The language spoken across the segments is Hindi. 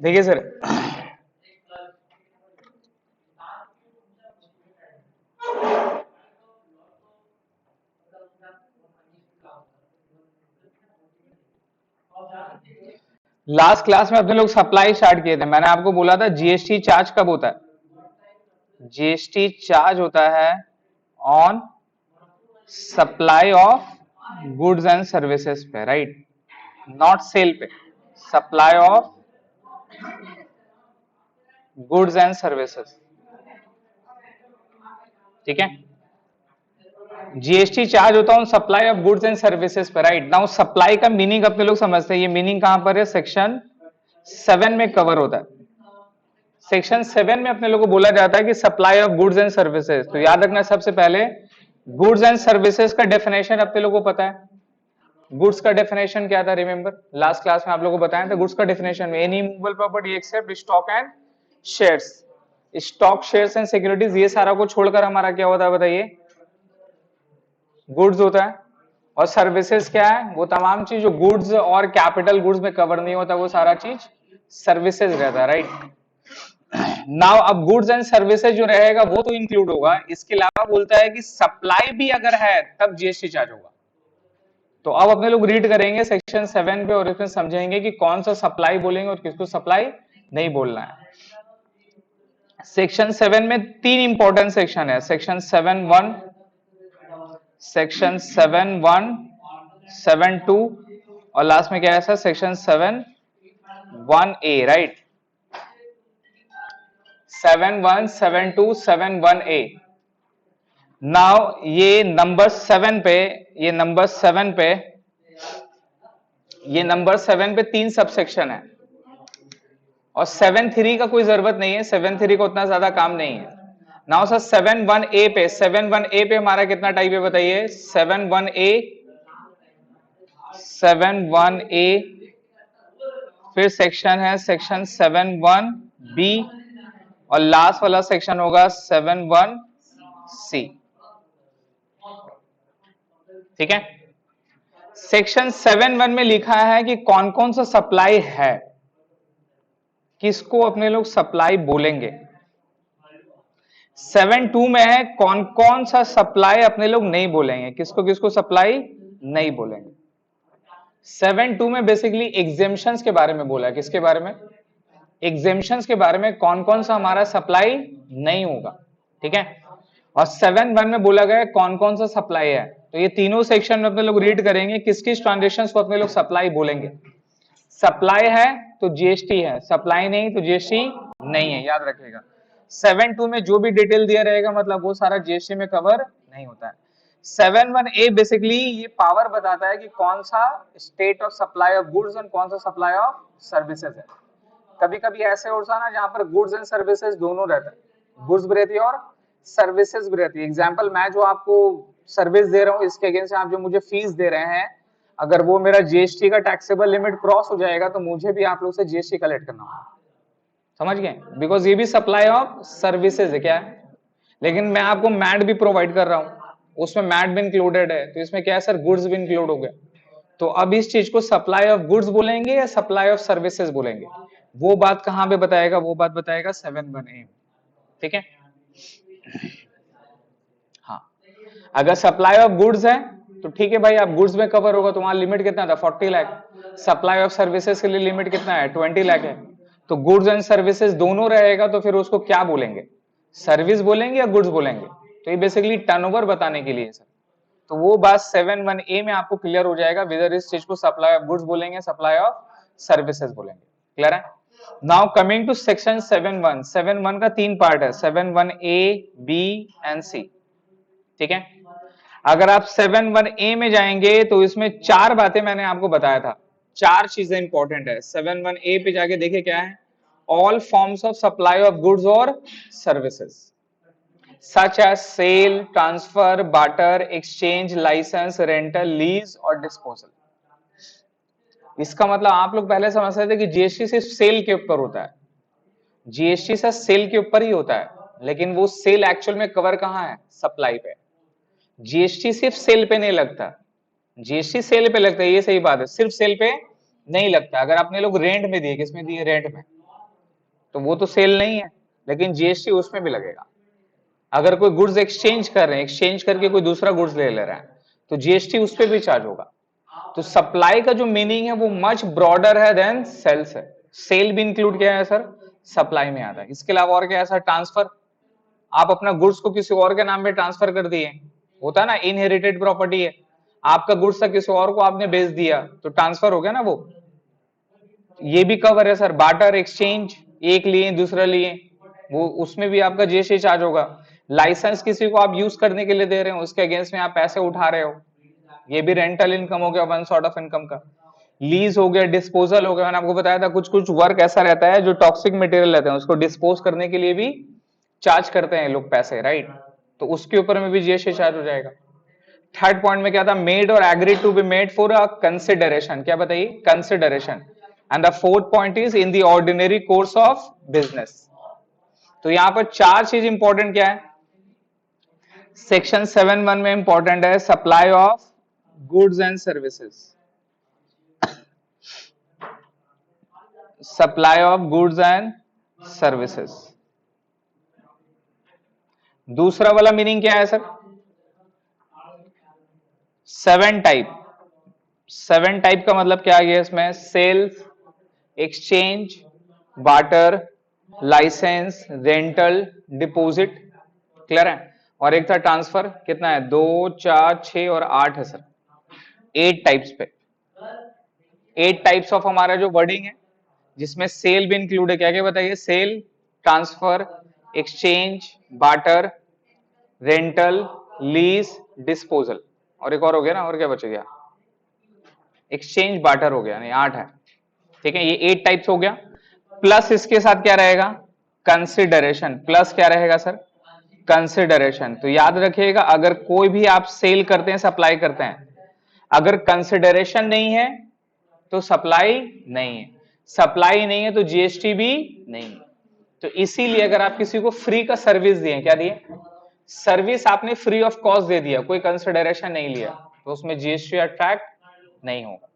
देखिए सर, लास्ट क्लास में अपने लोग सप्लाई स्टार्ट किए थे, मैंने आपको बोला था जीएसटी चार्ज कब होता है? जीएसटी चार्ज होता है on supply of goods and services पे, राइट, नॉट सेल पे, supply of goods and services, ठीक है। जीएसटी चार्ज होता है supply of goods and services पे, राइट। नाउ सप्लाई का मीनिंग अपने लोग समझते हैं, ये मीनिंग कहां पर है? सेक्शन 7 में कवर होता है। सेक्शन 7 में अपने लोगों को बोला जाता है कि supply of goods and services. तो याद रखना, सबसे पहले गुड्स एंड सर्विसेज का डेफिनेशन अपने लोगों को पता है। गुड्स का डेफिनेशन क्या था? रिमेंबर, लास्ट क्लास में आप लोगों को बताया था गुड्स का डेफिनेशन में any movable property except stock and shares. Stock, shares and securities, ये सारा को छोड़कर हमारा क्या होता है बताइए? गुड्स होता है। और सर्विसेज क्या है? वो तमाम चीज जो गुड्स और कैपिटल गुड्स में कवर नहीं होता, वो सारा चीज सर्विसेज रहता है, राइट। नाउ अब गुड्स एंड सर्विसेज जो रहेगा वो तो इंक्लूड होगा, इसके अलावा बोलता है कि सप्लाई भी अगर है तब जीएसटी चार्ज होगा। तो अब अपने लोग रीड करेंगे सेक्शन 7 पे और इसमें समझेंगे कि कौन सा सप्लाई बोलेंगे और किसको सप्लाई नहीं बोलना है। सेक्शन 7 में 3 इंपॉर्टेंट सेक्शन है, सेक्शन 7(1), सेक्शन 7(1), 7(2) और लास्ट में क्या है sir? Section 7(1)(a), right. 7(1), 7(2), 7(1)(a। Now ये नंबर 7 पे, ये नंबर 7 पे, ये नंबर 7 पे 3 सबसेक्शन है और 7(3) का कोई जरूरत नहीं है, 7(3) का उतना ज्यादा काम नहीं है। नाउ सर 7(1)(a) पे, 7(1)(a) पे हमारा कितना टाइप है बताइए? 7(1)(a), 7(1)(a, फिर सेक्शन है सेक्शन 7(1)(b) और लास्ट वाला सेक्शन होगा 7(1)(c), ठीक है। सेक्शन 7(1) में लिखा है कि कौन कौन सा सप्लाई है, किसको अपने लोग सप्लाई बोलेंगे। 7(2) में है कौन कौन सा सप्लाई अपने लोग नहीं बोलेंगे, किसको किसको सप्लाई नहीं बोलेंगे। 7(2) में बेसिकली एग्जेम्पशंस के बारे में बोला है, किसके बारे में? एग्जेम्पशंस के बारे में, कौन कौन सा हमारा सप्लाई नहीं होगा, ठीक है। और 7(1) में बोला गया कौन कौन सा सप्लाई है। तो ये तीनों सेक्शन में अपने लोग रीड करेंगे किस किस ट्रांजेक्शन को अपने लोग सप्लाई बोलेंगे। सप्लाई है तो जीएसटी है, सप्लाई नहीं तो जीएसटी नहीं है, याद रखिएगा। 7(2) में जो भी डिटेल दिया रहेगा मतलब वो सारा जीएसटी में कवर नहीं होता है। 7(1)(a) बेसिकली ये पावर बताता है कि कौन सा state of supply of goods and कौन सा सप्लाई ऑफ सर्विसेज है। कभी कभी ऐसे होता है ना जहां पर गुड्स एंड सर्विसेज दोनों रहता है, गुड्स भी रहती है और सर्विसेज भी रहती है। एग्जांपल, मैं जो आपको सर्विस दे रहा हूं इसके अगेंस्ट आप जो मुझे फीस दे रहे हैं, अगर वो मेरा जीएसटी का टैक्सेबल लिमिट क्रॉस हो जाएगा तो मुझे भी आप लोग से जीएसटी कलेक्ट करना होगा, समझ गए? बिकॉज ये भी सप्लाई ऑफ सर्विसेज है, क्या है। लेकिन मैं आपको मैट भी प्रोवाइड कर रहा हूं, उसमें मैट भी इंक्लूडेड है, तो इसमें क्या है सर? गुड्स भी इंक्लूड हो गया। तो अब इस चीज को सप्लाई ऑफ गुड्स बोलेंगे या सप्लाई ऑफ सर्विसेज बोलेंगे, वो बात कहां पे बताएगा? वो बात बताएगा 7(1)(a), ठीक है। हाँ, अगर सप्लाई ऑफ गुड्स है तो ठीक है भाई, आप गुड्स में कवर होगा, तो वहां लिमिट कितना था? 40 लाख। सप्लाई ऑफ सर्विसेज के लिए लिमिट कितना है? 20 लाख है। तो गुड्स एंड सर्विसेज दोनों रहेगा तो फिर उसको क्या बोलेंगे? सर्विस बोलेंगे या गुड्स बोलेंगे? तो ये बेसिकली टर्नओवर बताने के लिए सर। तो वो बात 7(1)(a) में आपको क्लियर हो जाएगा, वेदर इस चीज को सप्लाई ऑफ गुड्स बोलेंगे, सप्लाई ऑफ सर्विसेज बोलेंगे। क्लियर है? Now coming to section 7(1). 7(1) का 3 पार्ट है, 7(1)(a), b एंड c, ठीक है। अगर आप 7(1)(a) में जाएंगे तो इसमें 4 बातें मैंने आपको बताया था, 4 चीजें इंपॉर्टेंट है। 7(1)(a) पे जाके देखिए क्या है? All forms of supply of goods और services such as sale, transfer, barter, exchange, license, rental, lease और disposal। इसका मतलब आप लोग पहले समझते थे कि जीएसटी सिर्फ सेल के ऊपर होता है, जीएसटी से सेल के ऊपर ही होता है, लेकिन वो सेल एक्चुअल में कवर कहां है? सप्लाई पे। जीएसटी सिर्फ सेल पे नहीं लगता, जीएसटी सेल पे लगता है, ये सही बात है, सिर्फ सेल पे नहीं लगता। अगर आपने लोग रेंट में दिए, किसमें दिए? रेंट में, तो वो तो सेल नहीं है, लेकिन जीएसटी उसमें भी लगेगा। अगर कोई गुड्स एक्सचेंज कर रहे हैं, एक्सचेंज करके कोई दूसरा गुड्स ले ले रहा है, तो जीएसटी उस पर भी चार्ज होगा। तो सप्लाई का जो मीनिंग है वो मच ब्रॉडर है देन सेल्स है। सेल भी इंक्लूड किया है सर, सप्लाई में आता है। इसके अलावा और क्या है सर? ट्रांसफर। आप अपना गुड्स को किसी और के नाम पे ट्रांसफर कर दिए, होता है ना, इनहेरिटेड प्रॉपर्टी है, आपका गुड्स था किसी और को आपने बेच दिया, तो ट्रांसफर हो गया ना वो। ये भी कवर है सर, बार्टर एक्सचेंज, एक लिए दूसरा लिए, वो उसमें भी आपका जीएसटी चार्ज होगा। लाइसेंस किसी को आप यूज करने के लिए दे रहे हो, उसके अगेंस्ट में आप पैसे उठा रहे हो, ये भी रेंटल इनकम हो गया, वन सॉर्ट ऑफ इनकम का। लीज हो गया, डिस्पोजल हो गया, मैंने आपको बताया था कुछ कुछ वर्क ऐसा रहता है जो टॉक्सिक मटेरियल रहते हैं उसको डिस्पोज करने के लिए भी चार्ज करते हैं लोग पैसे, राइट? तो उसके ऊपर में भी जीएसटी चार्ज हो जाएगा। थर्ड पॉइंट में क्या था? मेड और agree to be made for a consideration. क्या बताइए? Consideration. And the fourth point is in the ordinary course of business. तो यहां पर चार चीज इंपॉर्टेंट क्या है सेक्शन 7(1) में? इंपॉर्टेंट है supply of goods and services, supply of goods and services. दूसरा वाला मीनिंग क्या है सर? 7 टाइप। 7 टाइप का मतलब क्या आ गया इसमें? Sales, exchange, barter, licence, rental, deposit. Clear है? और एक था ट्रांसफर। कितना है? 2, 4, 6 और 8 है सर। 8 टाइप्स पे, 8 टाइप्स ऑफ हमारा जो वर्डिंग है, जिसमें सेल भी इंक्लूड है। क्या क्या बताइए? Sale, transfer, exchange, barter, rental, lease, disposal. और एक और हो गया ना, और क्या बच गया? एक्सचेंज, बार्टर हो गया, नहीं 8 है। ठीक है, ये 8 टाइप्स हो गया। प्लस इसके साथ क्या रहेगा? कंसिडरेशन। प्लस क्या रहेगा सर? कंसिडरेशन। तो याद रखिएगा, अगर कोई भी आप सेल करते हैं, सप्लाई करते हैं, अगर कंसिडरेशन नहीं है तो सप्लाई नहीं है, सप्लाई नहीं है तो जीएसटी भी नहीं है। तो इसीलिए अगर आप किसी को फ्री का सर्विस दिए, क्या दिए? सर्विस आपने फ्री ऑफ कॉस्ट दे दिया, कोई कंसिडरेशन नहीं लिया, तो उसमें जीएसटी अट्रैक्ट नहीं होगा।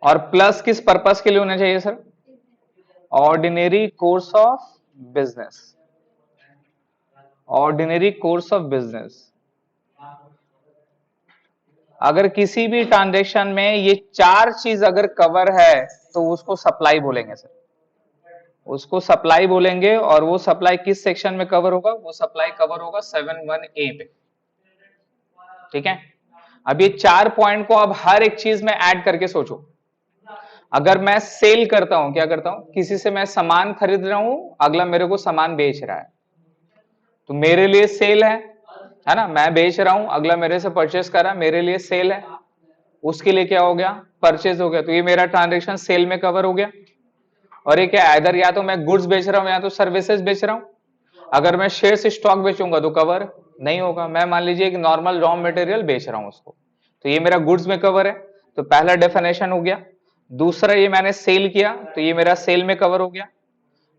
और प्लस किस पर्पस के लिए होना चाहिए sir? Ordinary course of business. Ordinary course of business. अगर किसी भी ट्रांजेक्शन में ये 4 चीज अगर कवर है तो उसको सप्लाई बोलेंगे सर, उसको सप्लाई बोलेंगे। और वो सप्लाई किस सेक्शन में कवर होगा? वो सप्लाई कवर होगा 7(1)(a) पे। ठीक है, अब ये 4 पॉइंट को अब हर एक चीज में ऐड करके सोचो। अगर मैं सेल करता हूं, क्या करता हूं? किसी से मैं सामान खरीद रहा हूं, अगला मेरे को सामान बेच रहा है, तो मेरे लिए सेल है ना? मैं बेच रहा हूं, अगला मेरे से परचेस कर रहा है, मेरे लिए सेल है, उसके लिए क्या हो गया? परचेज हो गया। तो ये मेरा ट्रांजेक्शन सेल में कवर हो गया। और ये क्या? इधर या तो मैं गुड्स बेच रहा हूं या तो सर्विसेज बेच रहा हूं। अगर मैं शेयर से स्टॉक बेचूंगा तो कवर नहीं होगा। मैं मान लीजिए एक नॉर्मल रॉ मटेरियल बेच रहा हूं उसको, तो ये मेरा गुड्स में कवर है, तो पहला डेफिनेशन हो गया। दूसरा, ये मैंने सेल किया तो ये मेरा सेल में कवर हो गया।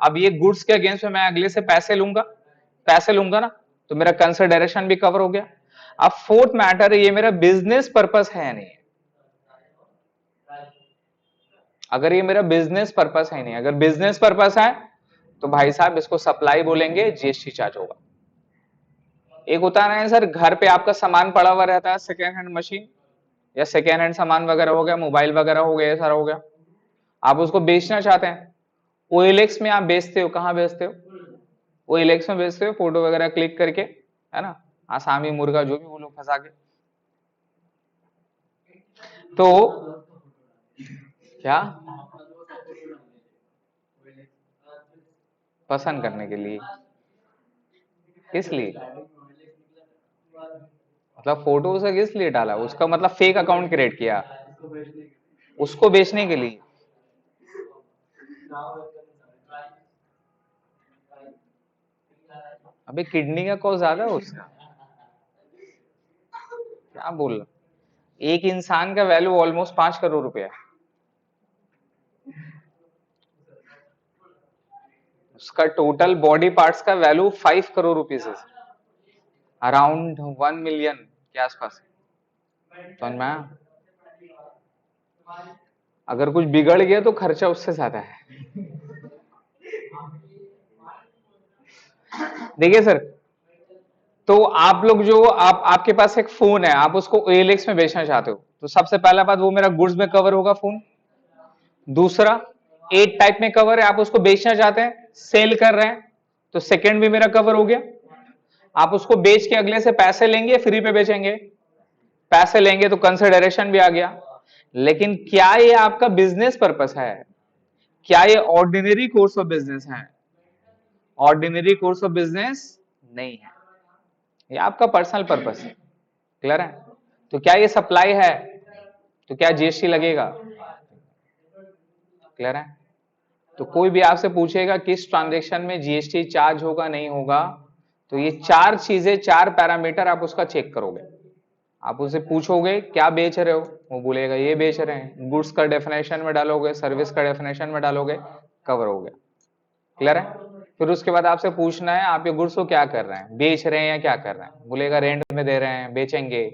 अब ये गुड्स के अगेंस्ट में मैं अगले से पैसे लूंगा ना, तो मेरा कंसिडरेशन भी कवर हो गया। अब फोर्थ मैटर है, ये मेरा बिजनेस पर्पस है या नहीं है? अगर ये मेरा बिजनेस पर्पस है नहीं, अगर बिजनेस पर्पस है तो भाई साहब इसको सप्लाई बोलेंगे, जीएसटी चार्ज होगा। एक होता है ना सर, घर पे आपका सामान पड़ा हुआ रहता है, सेकेंड हैंड मशीन या सेकेंड हैंड सामान वगैरह हो गया, मोबाइल वगैरह हो गया, सारा हो गया, आप उसको बेचना चाहते हैं, ओएलएक्स में आप बेचते हो। कहां बेचते हो? ओएलएक्स में बेचते हो, फोटो वगैरह क्लिक करके, है ना, आसामी मुर्गा जो भी वो लोग फंसा के। तो क्या पसंद करने के लिए? किस लिए? मतलब फोटो उसे किस लिए डाला? उसका मतलब फेक अकाउंट क्रिएट किया उसको बेचने के लिए। अबे किडनी का कॉस्ट ज्यादा है उसका। क्या बोल रहा? एक इंसान का वैल्यू ऑलमोस्ट 5 करोड़ रुपया है, उसका टोटल बॉडी पार्ट्स का वैल्यू 5 करोड़ रुपीज है, अराउंड 1 मिलियन के आसपास। समझ में आया? अगर कुछ बिगड़ गया तो खर्चा उससे ज्यादा है। देखिए सर, तो आप लोग जो आपके पास एक फोन है, आप उसको OLX में बेचना चाहते हो, तो सबसे पहला बात वो मेरा गुड्स में कवर होगा फोन। दूसरा, एट टाइप में कवर है, आप उसको बेचना चाहते हैं, सेल कर रहे हैं, तो सेकंड भी मेरा कवर हो गया। आप उसको बेच के अगले से पैसे लेंगे, फ्री पे बेचेंगे, पैसे लेंगे तो कंसिडरेशन भी आ गया। लेकिन क्या ये आपका बिजनेस पर्पस है? क्या ये ऑर्डिनरी कोर्स ऑफ बिजनेस है? ऑर्डिनरी कोर्स ऑफ बिजनेस नहीं है, ये आपका पर्सनल पर्पस है। क्लियर है? तो क्या ये सप्लाई है? तो क्या GST लगेगा? क्लियर है? तो कोई भी आपसे पूछेगा किस ट्रांजेक्शन में GST चार्ज होगा नहीं होगा, तो ये चार चीजें, चार पैरामीटर आप उसका चेक करोगे। आप उसे पूछोगे क्या बेच रहे हो, वो बोलेगा ये बेच रहे हैं, गुड्स का डेफिनेशन में डालोगे, सर्विस का डेफिनेशन में डालोगे, कवर हो गया। क्लियर है? फिर उसके बाद आपसे पूछना है आप ये गुड्स को क्या कर रहे हैं, बेच रहे हैं या क्या कर रहे हैं, बोलेगा रेंट में दे रहे हैं, बेचेंगे।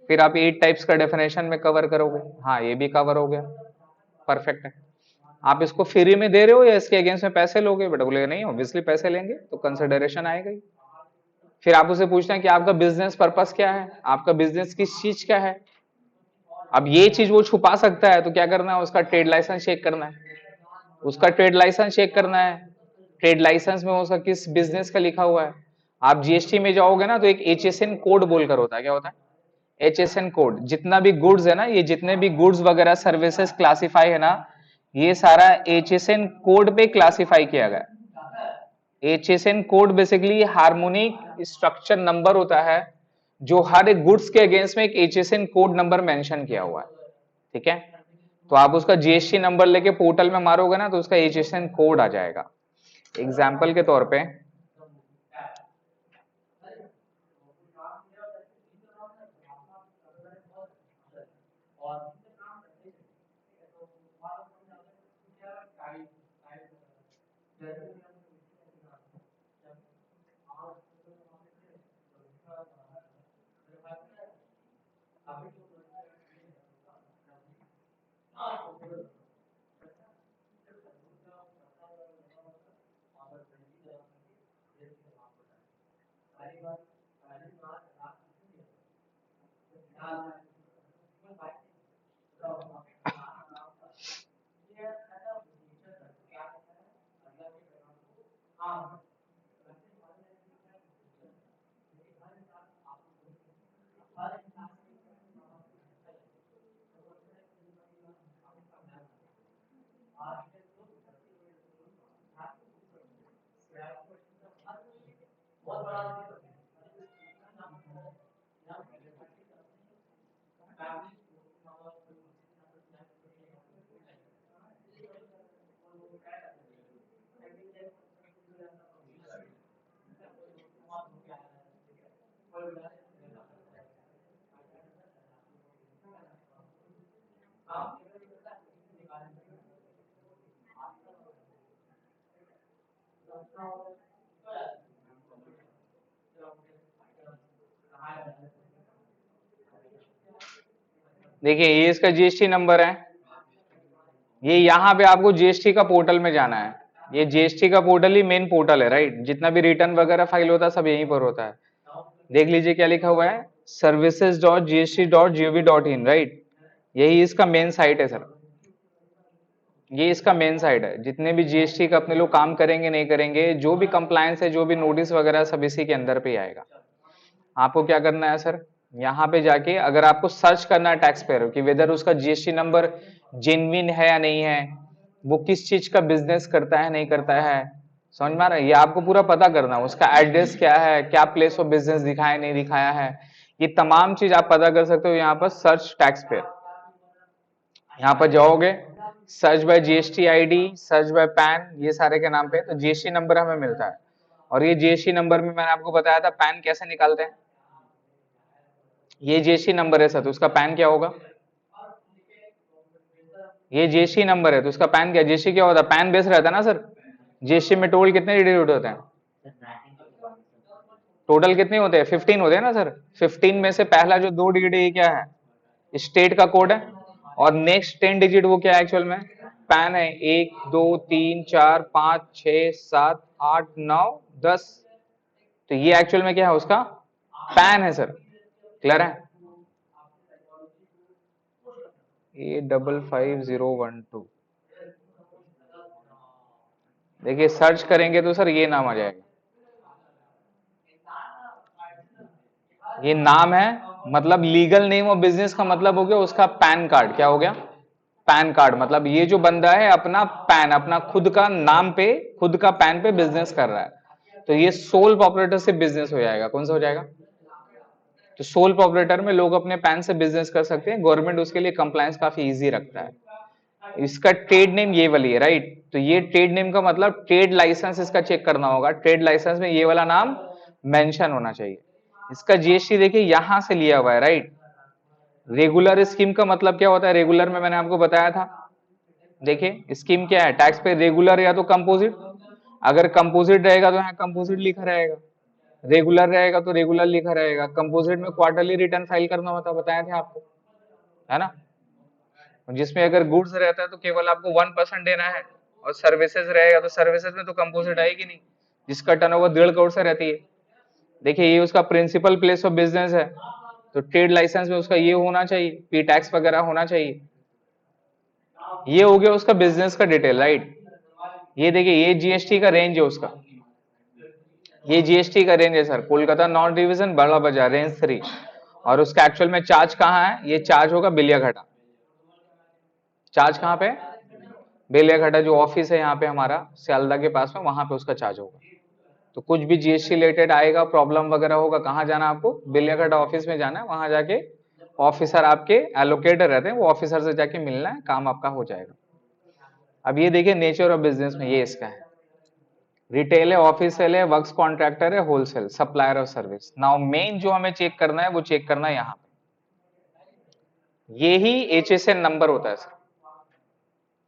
फिर आप 8 टाइप्स का डेफिनेशन में कवर करोगे, हाँ ये भी कवर हो गया, परफेक्ट है। आप इसको फ्री में दे रहे हो या इसके अगेंस्ट में पैसे लोगे, बेटा बोलेगा नहीं, ऑब्वियसली पैसे लेंगे, तो कंसिडरेशन आएगा ही। फिर आप उसे पूछना है कि आपका बिजनेस पर्पस क्या है, आपका बिजनेस किस चीज का है। अब ये चीज वो छुपा सकता है, तो क्या करना है, उसका ट्रेड लाइसेंस चेक करना है, उसका ट्रेड लाइसेंस चेक करना है। ट्रेड लाइसेंस में उसका किस बिजनेस का लिखा हुआ है। आप GST में जाओगे ना, तो एक HSN कोड बोलकर होता है, क्या होता है, HSN कोड। जितना भी गुड्स है ना, ये जितने भी गुड्स वगैरह सर्विसेज क्लासिफाई है ना, ये सारा HSN कोड पे क्लासिफाई किया गया। HSN code basically harmonic structure number होता है, जो हर एक गुड्स के अगेंस्ट में एक HSN कोड नंबर मेंशन किया हुआ है। ठीक है? तो आप उसका GST नंबर लेके पोर्टल में मारोगे ना, तो उसका HSN कोड आ जाएगा। एग्जाम्पल के तौर पे, देखिए ये इसका GST नंबर है। ये यहाँ पे आपको GST का पोर्टल में जाना है। ये GST का पोर्टल ही मेन पोर्टल है, राइट? जितना भी रिटर्न वगैरह फाइल होता है सब यहीं पर होता है। देख लीजिए क्या लिखा हुआ है, services.gst.gov.in, राइट? यही इसका मेन साइट है सर। ये इसका मेन साइट है। जितने भी GST का अपने लोग काम करेंगे नहीं करेंगे, जो भी कंप्लायंस है, जो भी नोटिस वगैरह, सब इसी के अंदर पे ही आएगा। आपको क्या करना है सर, यहाँ पे जाके अगर आपको सर्च करना है टैक्स पेयर कि वेदर उसका GST नंबर जेन्युइन है या नहीं है, वो किस चीज का बिजनेस करता है नहीं करता है, समझ में आ रहा है? ये आपको पूरा पता करना है। उसका एड्रेस क्या है, क्या प्लेस ऑफ बिजनेस दिखाया नहीं दिखाया है, ये तमाम चीज आप पता कर सकते हो यहाँ पर सर्च टैक्स पेयर। यहाँ पर जाओगे, search by GST ID, search by pan, ये सारे के नाम पे, तो GST नंबर हमें मिलता है। और ये GST नंबर में मैंने आपको बताया था पैन कैसे निकालते हैं। ये GST नंबर है सर, तो उसका पैन क्या होगा, ये GST नंबर है तो उसका पैन क्या, GST क्या होता है, पैन बेस रहता है ना सर। GST में टोटल कितने डिजिट होते हैं, टोटल कितने होते हैं, 15 होते हैं ना सर। 15 में से पहला जो 2 डिजिट है ये क्या है, स्टेट का कोड है। और नेक्स्ट 10 डिजिट वो क्या है एक्चुअल में, पैन है। 1 2 3 4 5 6 7 8 9 10, तो ये एक्चुअल में क्या है, उसका पैन है सर। क्लियर है? A555012, देखिए सर्च करेंगे तो सर ये नाम आ जाएगा। ये नाम है, मतलब लीगल नेम ऑफ बिजनेस का मतलब हो गया उसका पैन कार्ड। क्या हो गया? Pan card. मतलब ये जो बंदा है अपना पैन, अपना खुद का नाम पे, खुद का पैन पे बिजनेस कर रहा है, तो ये सोल प्रोप्राइटरशिप बिजनेस हो जाएगा। कौन सा हो जाएगा? तो सोल प्रोप्राइटर में लोग अपने पैन से बिजनेस कर सकते हैं, गवर्नमेंट उसके लिए कंप्लायंस काफी इजी रखता है। इसका ट्रेड नेम ये वाली है, राइट? तो ये ट्रेड नेम का मतलब ट्रेड लाइसेंस इसका चेक करना होगा, ट्रेड लाइसेंस में ये वाला नाम मेंशन होना चाहिए। इसका जीएसटी देखिए यहां से लिया हुआ है, राइट? रेगुलर स्कीम का मतलब क्या होता है? रेगुलर में मैंने आपको बताया था, देखिए स्कीम क्या है, टैक्स पे रेगुलर या तो कंपोजिट। अगर कंपोजिट रहेगा तो यहाँ कंपोजिट लिखा रहेगा, रेगुलर रहेगा तो रेगुलर लिखा रहेगा। कंपोजिट में क्वार्टरली रिटर्न फाइल करना होता है, बताया थे आपको, है ना? जिसमें अगर गुड्स रहता है तो केवल आपको 1% देना है, और सर्विसेज रहेगा तो सर्विसेज में तो कंपोजिट आएगी नहीं, जिसका टर्नओवर 1.5 करोड़ से रहती है। देखिए ये उसका प्रिंसिपल प्लेस ऑफ बिजनेस है, तो ट्रेड लाइसेंस में उसका ये होना चाहिए, पी टैक्स वगैरह होना चाहिए। ये हो गया उसका बिजनेस का डिटेल, राइट? ये देखिए ये जीएसटी का रेंज है उसका, ये जीएसटी का रेंज है सर, कोलकाता नॉर्थ डिवीजन बड़ा बाजार रेंज 3। और उसका एक्चुअल में चार्ज कहाँ है? ये चार्ज होगा बिलियाघाटा। चार्ज कहाँ पे? बेलियाघाटा जो ऑफिस है यहाँ पे हमारा सियालदा के पास में, वहां पे उसका चार्ज होगा। तो कुछ भी जीएसटी रिलेटेड आएगा, प्रॉब्लम वगैरह होगा, कहाँ जाना आपको? बेलियाघाटा ऑफिस में जाना है, वहां जाके ऑफिसर आपके एलोकेटर रहते हैं, वो ऑफिसर से जाके मिलना है, काम आपका हो जाएगा। अब ये देखिए नेचर ऑफ बिजनेस में ये इसका है, रिटेल है, ऑफिशियल है, वर्क्स कॉन्ट्रैक्टर है, wholesale, supplier of service. Now main जो हमें चेक करना है वो चेक करना है यहाँ पे, ये ही एचएसएन नंबर होता है सर।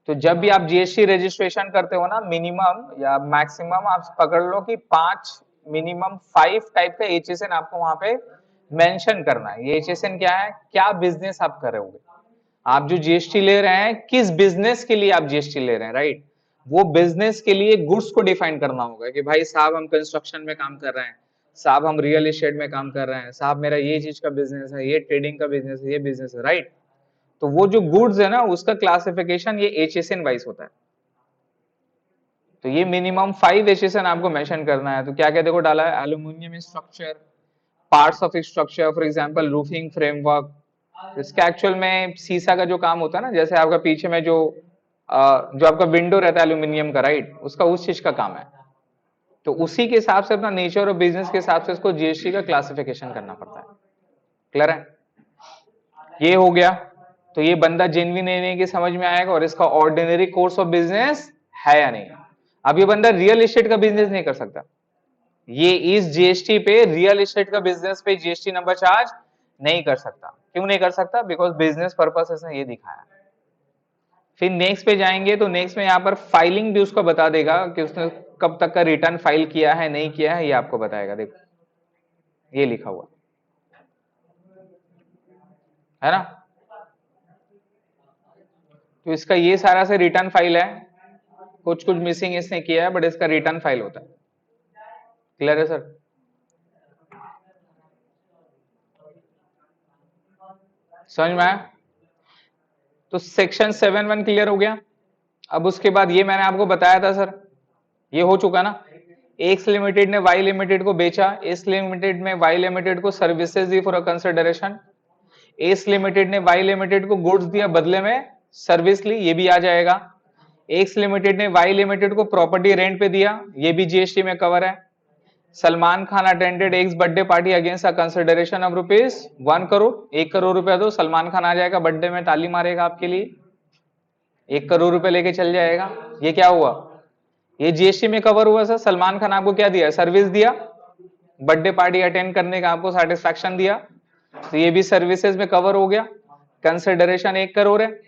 तो जब भी आप जीएसटी रजिस्ट्रेशन करते हो ना, मिनिमम या मैक्सिमम आप पकड़ लो कि 5, मिनिमम 5 टाइप का एचएसएन आपको वहां पे मेंशन करना है। ये एचएसएन क्या है? क्या बिजनेस आप कर रहे होगे, आप जो जीएसटी ले रहे हैं किस बिजनेस के लिए आप जीएसटी ले रहे हैं, राइट? वो बिजनेस के लिए गुड्स को डिफाइन करना होगा कि भाई साहब हम कंस्ट्रक्शन में काम कर रहे हैं, साहब हम रियल एस्टेट में काम कर रहे हैं, साहब मेरा ये चीज का बिजनेस है, ये ट्रेडिंग का बिजनेस है, ये बिजनेस है, राइट? तो वो जो गुड्स है ना उसका क्लासिफिकेशन ये एचएसएन वाइज होता है। तो ये मिनिमम 5 एचएसएन आपको मेंशन करना है। तो क्या क्या देखो डाला है, aluminium structure, parts of structure, for example roofing framework. इसका एक्चुअल में शीशा का जो काम होता है ना, जैसे आपका पीछे में जो आपका विंडो रहता है एल्यूमिनियम का, राइट? उसका उस चीज का काम है। तो उसी के हिसाब से अपना नेचर और बिजनेस के हिसाब से इसको जीएसटी का क्लासिफिकेशन करना पड़ता है। क्लियर है? ये हो गया। तो ये बंदा जेन्युइन है नहीं कि समझ में आएगा, और इसका ऑर्डिनरी कोर्स ऑफ बिजनेस है या नहीं। अब ये बंदा रियल एस्टेट का बिजनेस नहीं कर सकता, ये इस जीएसटी पे रियल एस्टेट का बिजनेस पे जीएसटी नंबर चार्ज नहीं कर सकता। क्यों नहीं कर सकता? बिकॉज बिजनेस पर्पस इसने ये दिखाया। फिर नेक्स्ट पे जाएंगे तो नेक्स्ट में यहाँ पर फाइलिंग भी उसको बता देगा कि उसने कब तक का रिटर्न फाइल किया है, नहीं किया है, ये आपको बताएगा। देखो ये लिखा हुआ है ना। तो इसका ये सारा से रिटर्न फाइल है, कुछ कुछ मिसिंग इसने किया है, बट इसका रिटर्न फाइल होता है। क्लियर है सर? समझ में आया? तो सेक्शन 7(1) क्लियर हो गया। अब उसके बाद ये मैंने आपको बताया था सर, ये हो चुका ना। एक्स लिमिटेड ने वाई लिमिटेड को बेचा, एस लिमिटेड में वाई लिमिटेड को services the for a consideration, S limited ने वाई लिमिटेड को गुड्स दिया, बदले में सर्विस ली, ये भी आ जाएगा। एक्स लिमिटेड ने वाई लिमिटेड को प्रॉपर्टी रेंट पे दिया, ये भी जीएसटी में कवर है। Salman Khan attended x birthday party against a consideration of ₹1 crore, 1 crore रुपया दो, सलमान खान आ जाएगा बर्थडे में, ताली मारेगा आपके लिए, 1 करोड़ रुपए लेके चल जाएगा। ये क्या हुआ? ये जीएसटी में कवर हुआ सर। सलमान खान आपको क्या दिया? सर्विस दिया, बर्थडे पार्टी अटेंड करने का आपको सेटिस्फैक्शन दिया, तो ये भी सर्विसेज में कवर हो गया। कंसिडरेशन 1 करोड़ है,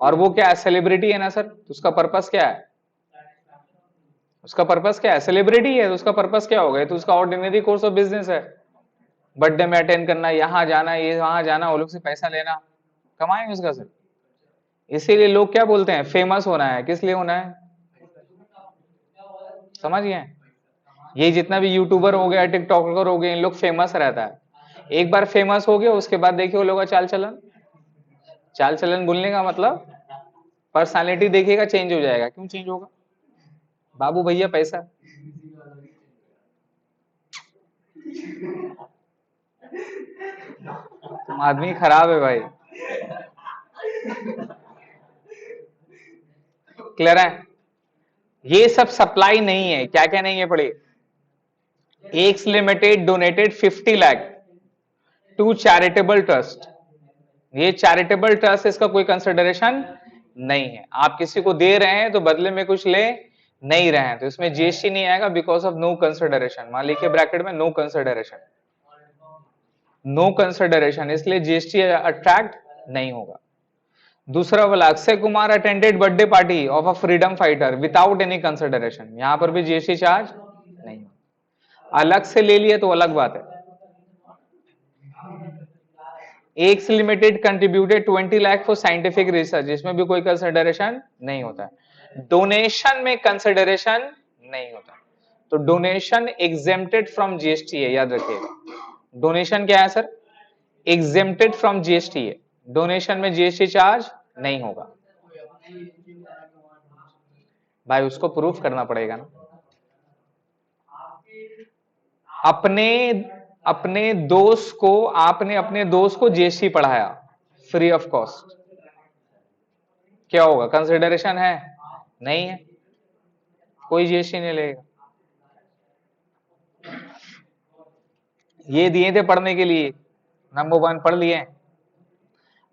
और वो क्या है? सेलिब्रिटी है ना सर, तो उसका पर्पस क्या है? उसका पर्पस क्या है? सेलिब्रिटी है, तो उसका पर्पस क्या होगा? तो उसका ऑर्डिनरी कोर्स ऑफ बिजनेस है, बर्थडे में अटेंड करना, यहाँ जाना, ये वहां जाना, वो लोग से पैसा लेना, कमाएंगे उसका सर। इसीलिए लोग क्या बोलते हैं, फेमस होना है। किस लिए होना है? समझ गए? ये जितना भी यूट्यूबर हो गया, टिकटॉकर हो गए, इन लोग फेमस रहता है, एक बार फेमस हो गए उसके बाद देखिए वो लोग का चाल चलन बोलने का मतलब पर्सनालिटी देखिएगा चेंज हो जाएगा। क्यों चेंज होगा? बाबू भैया पैसा। तुम आदमी खराब है भाई। क्लियर है? ये सब सप्लाई नहीं है। क्या क्या नहीं है पढ़े? X limited donated 50 lakh to charitable trust. ये चैरिटेबल ट्रस्ट, इसका कोई कंसिडरेशन नहीं है। आप किसी को दे रहे हैं तो बदले में कुछ ले नहीं रहे हैं, तो इसमें जीएसटी नहीं आएगा बिकॉज ऑफ नो कंसिडरेशन। मान लिखिए ब्रैकेट में नो कंसिडरेशन, नो कंसिडरेशन, इसलिए जीएसटी अट्रैक्ट नहीं होगा। दूसरा वाला, Akshay Kumar attended birthday party of a freedom fighter without any consideration, यहां पर भी जीएसटी चार्ज नहीं। अलग से ले लिए तो अलग बात है। X limited contributed 20 lakh for scientific research, इसमें भी कोई कंसिडरेशन नहीं होता है। डोनेशन में कंसिडरेशन नहीं होता, तो डोनेशन एग्जेम्प्टेड फ्रॉम जीएसटी है, याद रखिएगा। डोनेशन क्या है सर? एग्जेम्प्टेड फ्रॉम जीएसटी है, डोनेशन में जीएसटी चार्ज नहीं होगा। भाई उसको प्रूफ करना पड़ेगा ना। अपने अपने दोस्त को, आपने अपने दोस्त को जीएसटी पढ़ाया फ्री ऑफ कॉस्ट, क्या होगा? कंसिडरेशन है? नहीं है, कोई जीएसटी नहीं लेगा। ये दिए थे पढ़ने के लिए, नंबर 1 पढ़ लिए।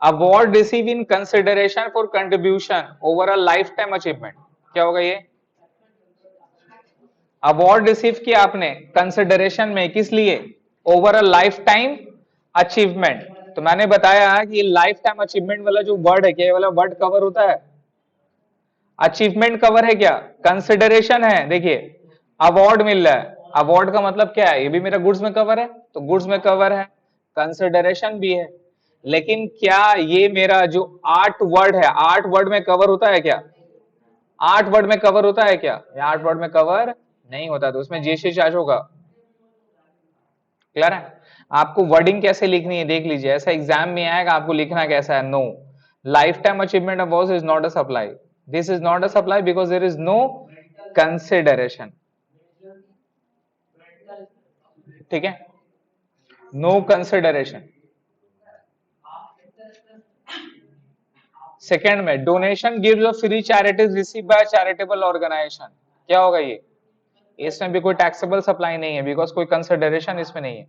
Award receive in consideration for contribution over a life time achievement, क्या होगा ये? अवार्ड रिसीव किया आपने कंसिडरेशन में, किस लिए? Over a life time achievement. तो मैंने बताया कि लाइफ टाइम अचीवमेंट वाला जो वर्ड है, क्या वाला वर्ड कवर होता है? अचीवमेंट कवर है क्या? कंसिडरेशन है। देखिए अवार्ड मिल रहा है, अवार्ड का मतलब क्या है? ये भी मेरा गुड्स में कवर है, तो गुड्स में कवर है, कंसिडरेशन भी है। लेकिन क्या ये मेरा जो 8 वर्ड है, 8 वर्ड में कवर होता है क्या? 8 वर्ड में कवर होता है क्या? ये 8 वर्ड में कवर नहीं होता, तो उसमें जीएसटी चार्ज होगा। क्लियर है? आपको वर्डिंग कैसे लिखनी है देख लीजिए, ऐसा एग्जाम में आएगा, आपको लिखना कैसा है? No, life time achievement award is not a supply, this is not a supply because there is no consideration. ठीक है, नो कंसिडरेशन। सेकेंड में, donation gives a free charities receive by charitable organisation, क्या होगा ये? इसमें भी कोई टैक्सेबल सप्लाई नहीं है बिकॉज कोई कंसिडरेशन इसमें नहीं है।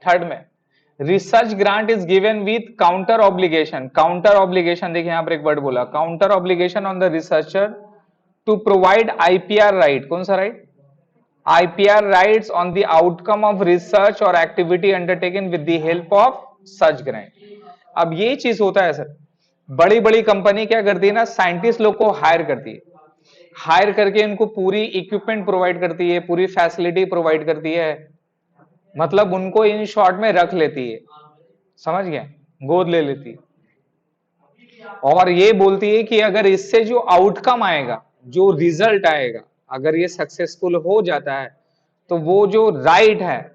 थर्ड में, research grant is given with counter obligation. Counter obligation देखिए यहां पर एक वर्ड बोला, counter obligation on the researcher to provide IPR right. कौन सा right? IPR rights on the outcome of research और activity undertaken with the help of such grant. अब ये चीज होता है सर, बड़ी बड़ी कंपनी क्या करती है ना, साइंटिस्ट लोग को हायर करती है, हायर करके इनको पूरी इक्विपमेंट प्रोवाइड करती है, पूरी फैसिलिटी प्रोवाइड करती है, मतलब उनको इन शॉर्ट में रख लेती है, समझ गए? गोद ले लेती है, और ये बोलती है कि अगर इससे जो आउटकम आएगा, जो रिजल्ट आएगा, अगर ये सक्सेसफुल हो जाता है तो वो जो राइट है,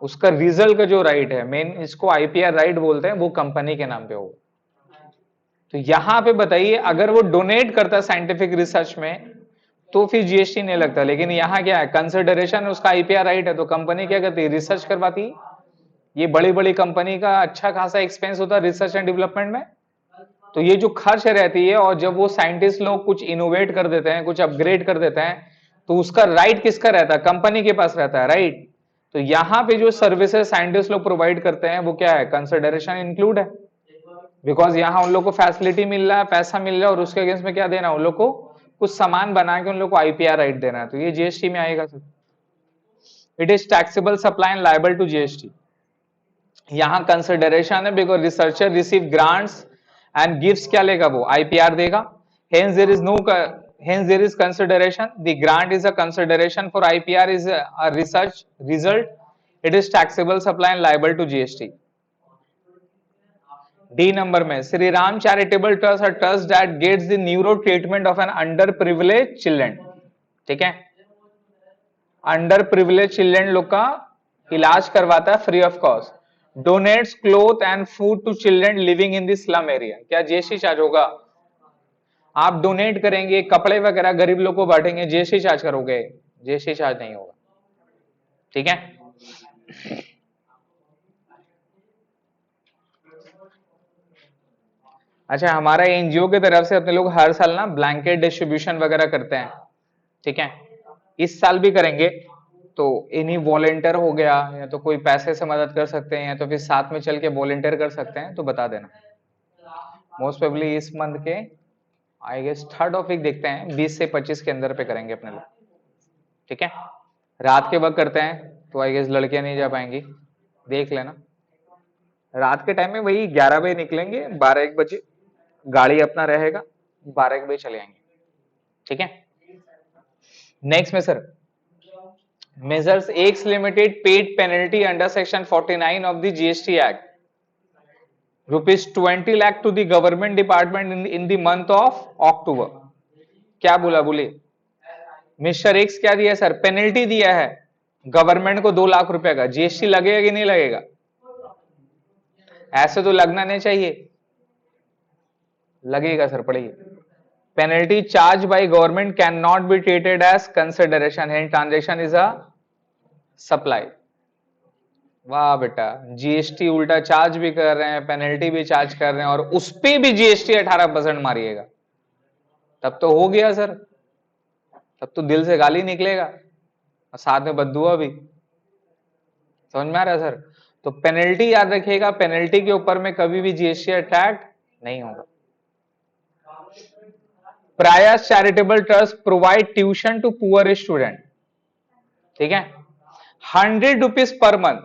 उसका रिजल्ट का जो राइट है, मेन इसको आईपीआर राइट बोलते हैं, वो कंपनी के नाम पे होगा। तो यहां पे बताइए, अगर वो डोनेट करता है साइंटिफिक रिसर्च में तो फिर जीएसटी नहीं लगता, लेकिन यहां क्या है? कंसिडरेशन, उसका आईपीआर राइट है, तो कंपनी क्या करती है? रिसर्च करवाती है। ये बड़ी बड़ी कंपनी का अच्छा खासा एक्सपेंस होता है रिसर्च एंड डेवलपमेंट में, तो ये जो खर्च रहती है, और जब वो साइंटिस्ट लोग कुछ इनोवेट कर देते हैं, कुछ अपग्रेड कर देते हैं, तो उसका राइट किसका रहता है? कंपनी के पास रहता है, राइट? तो यहां पे जो सर्विसेज साइंटिस्ट लोग प्रोवाइड करते हैं वो क्या है? कंसिडरेशन इंक्लूड है, बिकॉज यहां उन लोग को फैसिलिटी मिल रहा है, पैसा मिल रहा है, और उसके अगेंस्ट में क्या देना है? उन लोग को कुछ सामान बना के उन लोग को आईपीआर राइट देना है, तो ये जीएसटी में आएगा sir. It is taxable supply and liable to GST. यहां कंसिडरेशन है because researcher receive grants and gifts, क्या लेगा? वो आईपीआर देगा। Hence there is no, hence there is consideration, the grant is a consideration for IPR is a research result, it is taxable supply and liable to GST. D number में, Shri Ram charitable trust, a trust that gets the neuro treatment of N under privilege children. ठीक है, अंडर प्रिविलेज चिल्ड्रन लोग का इलाज करवाता है free of cost. Donates cloth and food to children living in the slum area. क्या जीएसटी चार्ज होगा? आप डोनेट करेंगे कपड़े वगैरह गरीब लोग को बांटेंगे, जीएसटी चार्ज करोगे? जीएसटी चार्ज नहीं होगा। ठीक है। अच्छा, हमारा एनजीओ की तरफ से अपने लोग हर साल ना ब्लैंकेट डिस्ट्रीब्यूशन वगैरह करते हैं। ठीक है, इस साल भी करेंगे। तो इन्हीं वॉलेंटियर हो गया, या तो कोई पैसे से मदद कर सकते हैं, या तो फिर साथ में चल के वॉलेंटियर कर सकते हैं, तो बता देना। मोस्ट प्रोबेबली इस मंथ के I guess third of week देखते हैं, 20 से 25 के अंदर पे करेंगे अपने लोग। ठीक है, रात के वक्त करते हैं तो आई गेस लड़कियां नहीं जा पाएंगी, देख लेना। रात के टाइम में वही 11 बजे निकलेंगे, 12-1 बजे गाड़ी अपना रहेगा, 12-1 बजे चले आएंगे। ठीक है, नेक्स्ट में sir, measures X limited paid penalty under section 49 of the GST Act, rupees 20 lakh to the government department in the month of October। क्या बोला? बोले मिस्टर एक्स क्या दिया सर? पेनल्टी दिया है गवर्नमेंट को 2 लाख रुपए का। जीएसटी लगेगा कि नहीं लगेगा? ऐसे तो लगना नहीं चाहिए, लगेगा सर, पढ़िए। Penalty charge by government cannot be treated as consideration and transaction is a supply. वाह बेटा, जीएसटी उल्टा चार्ज भी कर रहे हैं, पेनल्टी भी चार्ज कर रहे हैं, और उस पे भी जीएसटी 18% मारिएगा, तब तो हो गया सर, तब तो दिल से गाली निकलेगा और साथ में बद्दुआ भी। समझ में आ रहा है सर? तो पेनल्टी याद रखिएगा, पेनल्टी के ऊपर में कभी भी जीएसटी अटैक नहीं होगा। Prayas charitable trust provide tuition to poor student. ठीक है, 100 रुपीज पर मंथ,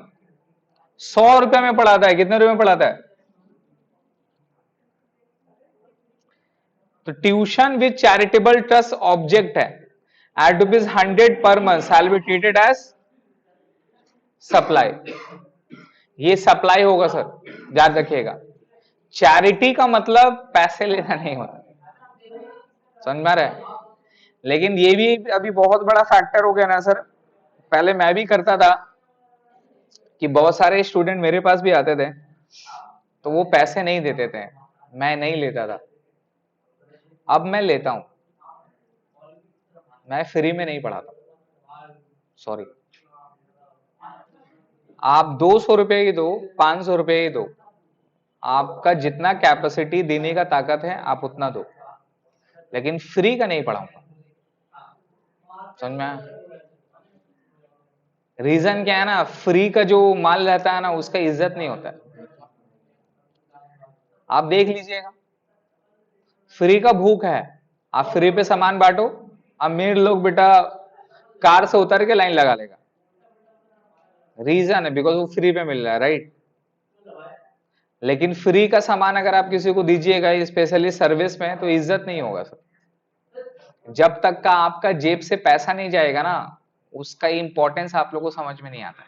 100 रुपए में पढ़ाता है। कितने रुपए में पढ़ाता है? तो tuition with charitable trust object है at ₹100 per month shall be treated as supply. ये सप्लाई होगा सर, याद रखिएगा। चैरिटी का मतलब पैसे लेना नहीं होता, समझ में आ रहा है? लेकिन ये भी अभी बहुत बड़ा फैक्टर हो गया ना सर। पहले मैं भी करता था कि बहुत सारे स्टूडेंट मेरे पास भी आते थे, तो वो पैसे नहीं देते थे, मैं नहीं लेता था। अब मैं लेता हूं, मैं फ्री में नहीं पढ़ाता, सॉरी। आप 200 रुपए की दो, 500 रुपए की दो, आपका जितना कैपेसिटी देने का ताकत है आप उतना दो, लेकिन फ्री का नहीं पढ़ाऊंगा। समझ में आया? रीजन क्या है ना, फ्री का जो माल रहता है ना, उसका इज्जत नहीं होता है। आप देख लीजिएगा, फ्री का भूख है, आप फ्री पे सामान बांटो, अमीर लोग बेटा कार से उतर के लाइन लगा लेगा। रीजन है बिकॉज वो फ्री पे मिल रहा है, राइट? लेकिन फ्री का सामान अगर आप किसी को दीजिएगा, स्पेशली सर्विस में, तो इज्जत नहीं होगा सर। जब तक का आपका जेब से पैसा नहीं जाएगा ना, उसका इंपॉर्टेंस आप लोगों को समझ में नहीं आता।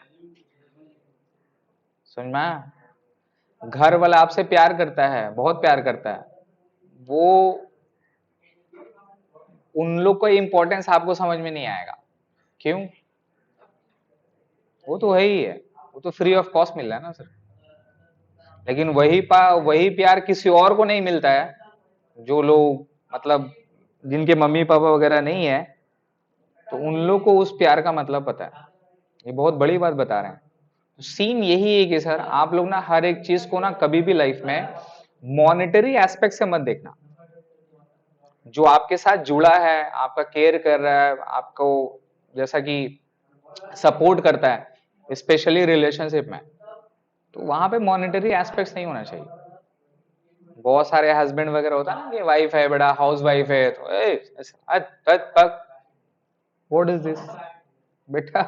समझ में आया? घर वाला आपसे प्यार करता है, बहुत प्यार करता है, वो उन लोग का इंपॉर्टेंस आपको समझ में नहीं आएगा। क्यों? वो तो है ही है, वो तो फ्री ऑफ कॉस्ट मिल रहा है ना सर। लेकिन वही प्यार किसी और को नहीं मिलता है, जो लोग मतलब जिनके मम्मी पापा वगैरह नहीं है, तो उन लोग को उस प्यार का मतलब पता है। ये बहुत बड़ी बात बता रहे हैं। सीन यही है कि सर आप लोग ना हर एक चीज को ना कभी भी लाइफ में मॉनेटरी एस्पेक्ट से मत देखना। जो आपके साथ जुड़ा है, आपका केयर कर रहा है, आपको जैसा कि सपोर्ट करता है, स्पेशली रिलेशनशिप में, तो वहां पे मॉनेटरी एस्पेक्ट्स नहीं होना चाहिए। बहुत सारे हस्बैंड वगैरह होता है ना कि वाइफ है बड़ा, हाउस वाइफ है, तो व्हाट इज दिस बेटा।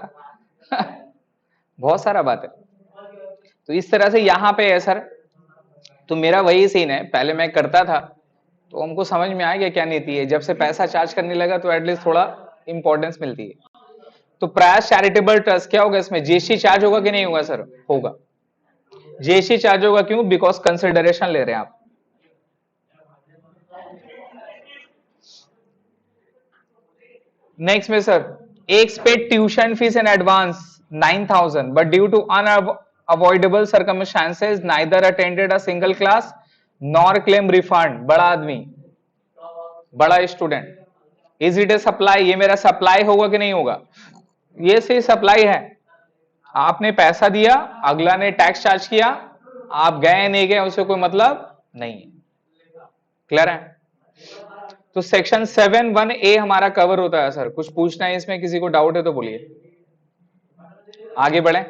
बहुत सारा बात है। तो इस तरह से यहाँ पे है सर। तो मेरा वही सीन है, पहले मैं करता था तो हमको समझ में आ गया क्या नीति है। जब से पैसा चार्ज करने लगा तो एटलीस्ट थोड़ा इंपॉर्टेंस मिलती है। तो प्रयास चैरिटेबल ट्रस्ट क्या होगा, इसमें जीएसटी चार्ज होगा कि नहीं होगा सर? होगा, जीएसटी चार्ज होगा। क्यों? बिकॉज कंसिडरेशन ले रहे हैं आप। नेक्स्ट में sir, X paid tuition fees in advance 9,000, but due to unavoidable circumstances, neither attended a single class nor claim refund. बड़ा आदमी, बड़ा student. Is it a supply? ये मेरा सप्लाई होगा कि नहीं होगा? ये से सप्लाई है. आपने पैसा दिया, अगला ने टैक्स चार्ज किया, आप गए नहीं गए उससे कोई मतलब नहीं है. क्लियर है? तो सेक्शन 7(1)(a) हमारा कवर होता है सर. कुछ पूछना है इसमें, किसी को डाउट है तो बोलिए. आगे बढ़े.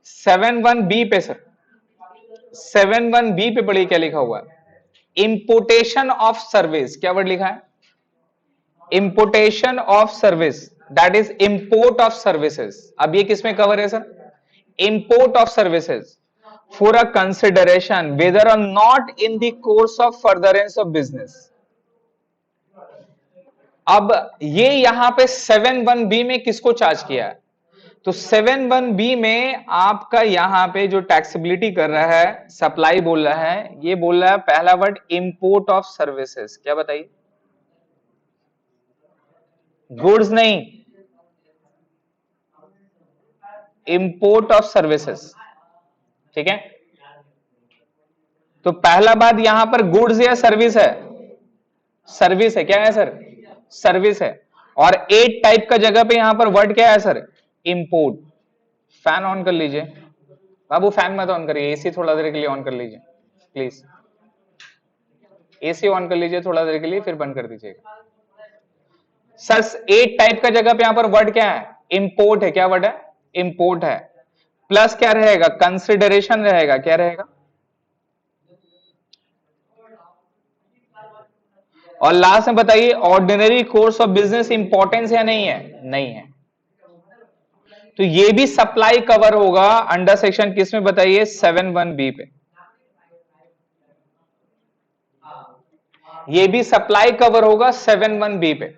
7(1)(b) पे सर, 7(1)(b) पे पढ़िए क्या लिखा हुआ है. Importation of service. क्या वर्ड लिखा है? Importation of service, that is import of services. अब ये किसमें कवर है sir? Import of services for a consideration whether or not in the course of furtherance of business. अब ये यहां पे 7(1)(b) में किसको चार्ज किया है? तो 7(1)(b) में आपका यहां पे जो टैक्सेबिलिटी कर रहा है, सप्लाई बोल रहा है, ये बोल रहा है पहला वर्ड इंपोर्ट ऑफ सर्विसेज. क्या बताइए? गुड्स नहीं, इंपोर्ट ऑफ सर्विसेज. ठीक है? तो पहला बात यहां पर गुड्स या सर्विस है? सर्विस है. क्या है सर? सर्विस है. और 8 टाइप का जगह पे यहां पर वर्ड क्या है सर? इंपोर्ट. फैन ऑन कर लीजिए बाबू. फैन मत ऑन करिए, एसी थोड़ा देर के लिए ऑन कर लीजिए प्लीज. एसी ऑन कर लीजिए थोड़ा देर के लिए, फिर बंद कर दीजिएगा. सर 8 टाइप का जगह पे यहां पर वर्ड क्या है? इंपोर्ट है. क्या वर्ड है? इंपोर्ट है. प्लस क्या रहेगा? कंसिडरेशन रहेगा. क्या रहेगा? और लास्ट में बताइए, ordinary course of business importance या नहीं है? नहीं है. तो ये भी सप्लाई कवर होगा अंडर सेक्शन किस में बताइए? 7(1)(b) पे. ये भी सप्लाई कवर होगा 7(1)(b) पे.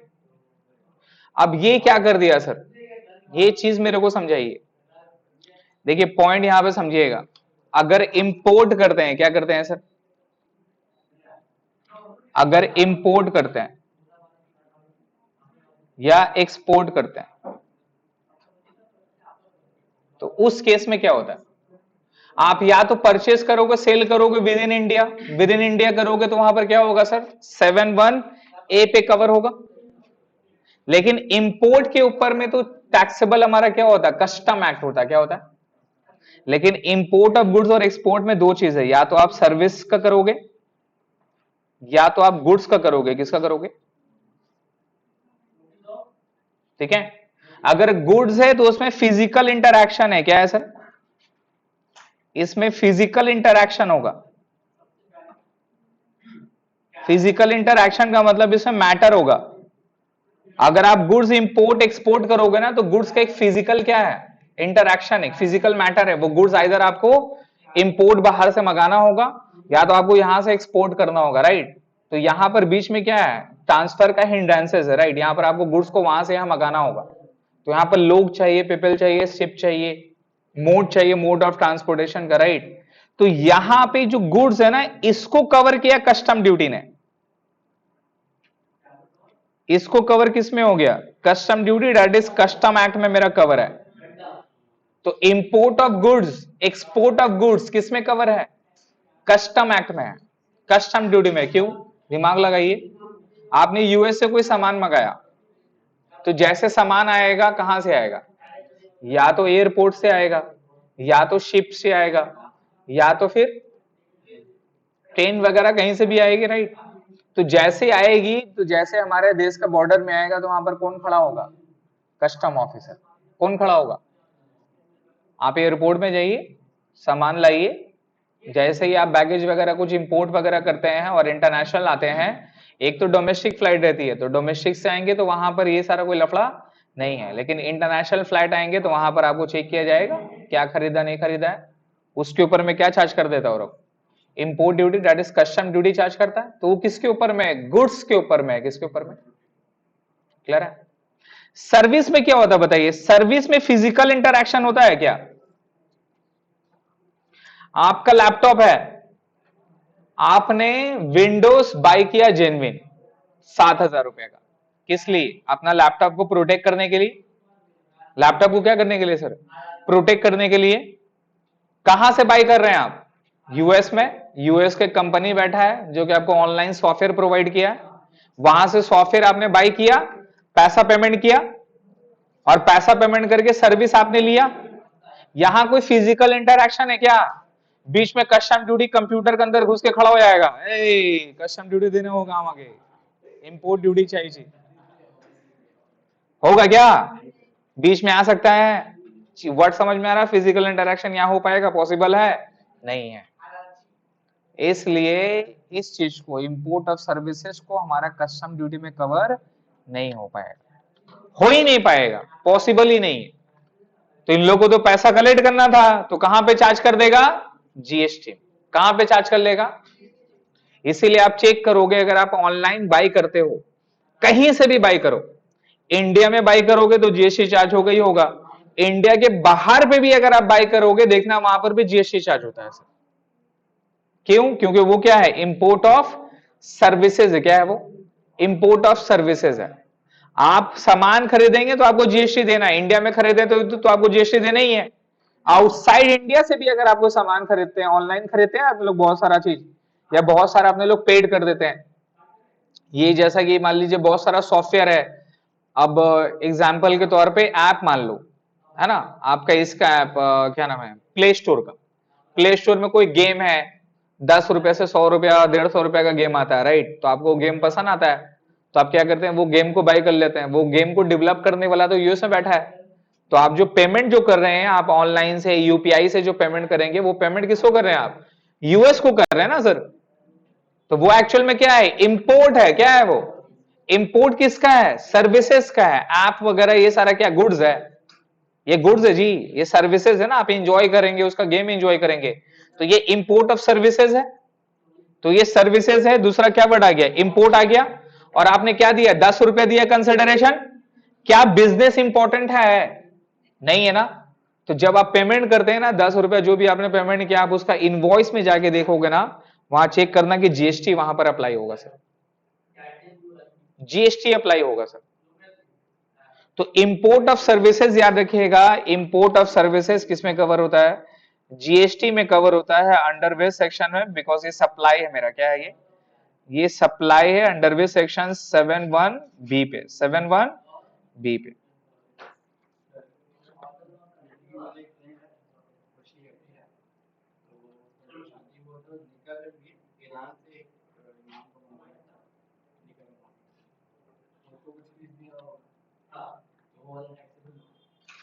अब ये क्या कर दिया सर? ये चीज मेरे को समझाइए. देखिए पॉइंट यहां पे समझिएगा. अगर इंपोर्ट करते हैं, क्या करते हैं सर? अगर इंपोर्ट करते हैं या एक्सपोर्ट करते हैं, तो उस केस में क्या होता है? आप या तो परचेस करोगे, सेल करोगे with in India. With in India करोगे तो वहां पर क्या होगा सर? 7(1)(a) पे कवर होगा. लेकिन इंपोर्ट के ऊपर में तो टैक्सेबल हमारा क्या होता है? कस्टम एक्ट होता है. क्या होता है? लेकिन इंपोर्ट ऑफ गुड्स और एक्सपोर्ट में दो चीज है, या तो आप सर्विस का करोगे या तो आप गुड्स का करोगे. किसका करोगे? ठीक है? अगर गुड्स है तो उसमें फिजिकल इंटरैक्शन है. क्या है सर? इसमें फिजिकल इंटरैक्शन होगा. फिजिकल इंटरैक्शन का मतलब इसमें मैटर होगा. अगर आप गुड्स इंपोर्ट एक्सपोर्ट करोगे ना, तो गुड्स का एक फिजिकल क्या है? इंटरैक्शन, एक फिजिकल मैटर है. वो गुड्स आइदर आपको इंपोर्ट बाहर से मंगाना होगा या तो आपको यहां से एक्सपोर्ट करना होगा. राइट? तो यहां पर बीच में क्या है? ट्रांसफर का हिंड्रेंसेस है. राइट? यहां पर आपको गुड्स को वहां से यहां मंगाना होगा. तो यहां पर लोग चाहिए, पीपल चाहिए, शिप चाहिए, मोड चाहिए, मोड ऑफ ट्रांसपोर्टेशन का. राइट? तो यहां पे जो गुड्स है ना, इसको कवर किया कस्टम ड्यूटी ने. इसको कवर किस में हो गया? Custom duty. That is custom act में मेरा कवर है. तो import of goods, export of goods किस में कवर है? कस्टम एक्ट में है, कस्टम ड्यूटी में. क्यों? दिमाग लगाइए. आपने यूएस से कोई सामान मंगाया, तो जैसे सामान आएगा कहां से आएगा? या तो एयरपोर्ट से आएगा, या तो शिप से आएगा, या तो फिर ट्रेन वगैरह कहीं से भी आएगी. राइट? तो जैसे आएगी, तो जैसे हमारे देश का बॉर्डर में आएगा, तो वहां पर कौन खड़ा होगा? Custom officer. कौन खड़ा होगा? आप एयरपोर्ट में जाइए, सामान लाइए. जैसे ही आप बैगेज वगैरह कुछ इंपोर्ट वगैरह करते हैं और इंटरनेशनल आते हैं, एक तो डोमेस्टिक फ्लाइट रहती है, तो डोमेस्टिक से आएंगे तो वहां पर ये सारा कोई लफड़ा नहीं है. लेकिन इंटरनेशनल फ्लाइट आएंगे तो वहां पर आपको चेक किया जाएगा क्या खरीदा नहीं खरीदा है. उसके ऊपर में क्या चार्ज कर देता है? Import duty, that is custom duty charge करता है. तो वो किसके ऊपर में है? गुड्स के ऊपर में है. किसके ऊपर में? क्लियर है? सर्विस में क्या होता है बताइए? सर्विस में फिजिकल इंटरैक्शन होता है क्या? आपका लैपटॉप है, आपने विंडोज बाय किया जेन्युइन 7,000 रुपए का. किस लिए? अपना लैपटॉप को प्रोटेक्ट करने के लिए। लैपटॉप को क्या करने के लिए सर? प्रोटेक्ट करने के लिए। कहां से बाई कर रहे हैं आप? यूएस में। यूएस के कंपनी बैठा है जो कि आपको ऑनलाइन सॉफ्टवेयर प्रोवाइड किया है, वहां से सॉफ्टवेयर आपने बाई किया, पैसा पेमेंट किया, और पैसा पेमेंट करके सर्विस आपने लिया। यहां कोई फिजिकल इंटरैक्शन है क्या? बीच में कस्टम ड्यूटी कंप्यूटर के अंदर घुस के खड़ा हो जाएगा, कस्टम ड्यूटी देने होगा आगे, इंपोर्ट ड्यूटी चाहिए, होगा क्या? बीच में आ सकता है? वर्ड समझ में आ रहा है? फिजिकल इंटरैक्शन यहां हो पाएगा? पॉसिबल है? नहीं है। इसलिए इस चीज को, इंपोर्ट ऑफ सर्विसेज को हमारा कस्टम ड्यूटी में कवर नहीं हो पाएगा, हो ही नहीं पाएगा, पॉसिबल ही नहीं है। तो इन लोगों को तो पैसा कलेक्ट करना था, तो कहां पे चार्ज कर देगा? जीएसटी। कहां पे चार्ज कर लेगा? इसीलिए आप चेक करोगे, अगर आप ऑनलाइन बाई करते हो, कहीं से भी बाई करो, इंडिया में बाई करोगे तो जीएसटी चार्ज होगा ही होगा, इंडिया के बाहर पे भी अगर आप बाई करोगे, देखना वहां पर भी जीएसटी चार्ज होता है सर। क्यों? क्योंकि वो क्या है? इंपोर्ट ऑफ सर्विसेज है। क्या है वो? इंपोर्ट ऑफ सर्विसेज है। आप सामान खरीदेंगे तो आपको जीएसटी देना है, इंडिया में खरीदे तो आपको जीएसटी देना ही है। आउटसाइड इंडिया से भी अगर आपको सामान खरीदते हैं, ऑनलाइन खरीदते हैं आप लोग बहुत सारा चीज, या बहुत सारा अपने लोग पेड कर देते हैं, ये जैसा कि मान लीजिए बहुत सारा सॉफ्टवेयर है, अब एग्जाम्पल के तौर पे ऐप मान लो, है ना, आपका इसका ऐप क्या नाम है, प्ले स्टोर का। प्ले स्टोर में कोई गेम है, 10 रुपए से 100 रुपया 150 रुपया का गेम आता है, राइट? तो आपको गेम पसंद आता है, तो आप क्या करते हैं, वो गेम को बाय कर लेते हैं। वो गेम को डेवलप करने वाला तो यूएस में बैठा है, तो आप जो पेमेंट जो कर रहे हैं, आप ऑनलाइन से यूपीआई से जो पेमेंट करेंगे, वो पेमेंट किसको कर रहे हैं आप? यूएस को कर रहे हैं ना सर। तो वो एक्चुअल में क्या है? इंपोर्ट है। क्या है वो? इंपोर्ट किसका है? सर्विसेज का है। ऐप वगैरह ये सारा क्या गुड्स है? ये गुड्स है जी, ये सर्विसेज है ना, आप इंजॉय करेंगे उसका, गेम इंजॉय करेंगे, तो ये इंपोर्ट ऑफ सर्विसेज है। तो ये सर्विसेज है। दूसरा क्या वर्ड आ गया? इंपोर्ट आ गया। और आपने क्या दिया? 10 रुपए दिया कंसिडरेशन। क्या बिजनेस इंपॉर्टेंट है? नहीं है ना। तो जब आप पेमेंट करते हैं ना, 10 रुपए जो भी आपने पेमेंट किया, आप उसका इनवॉइस में जाके देखोगे ना, वहां चेक करना कि जीएसटी वहां पर अप्लाई होगा सर, जीएसटी अप्लाई होगा सर। तो इंपोर्ट ऑफ सर्विसेज याद रखिएगा, इंपोर्ट ऑफ सर्विसेज किसमें कवर होता है? जीएसटी में कवर होता है, अंडर वे सेक्शन में, बिकॉज ये सप्लाई है मेरा। क्या है ये सप्लाई है, अंडर वे सेक्शन 7(1)(b) पे, 7(1)(b) पे।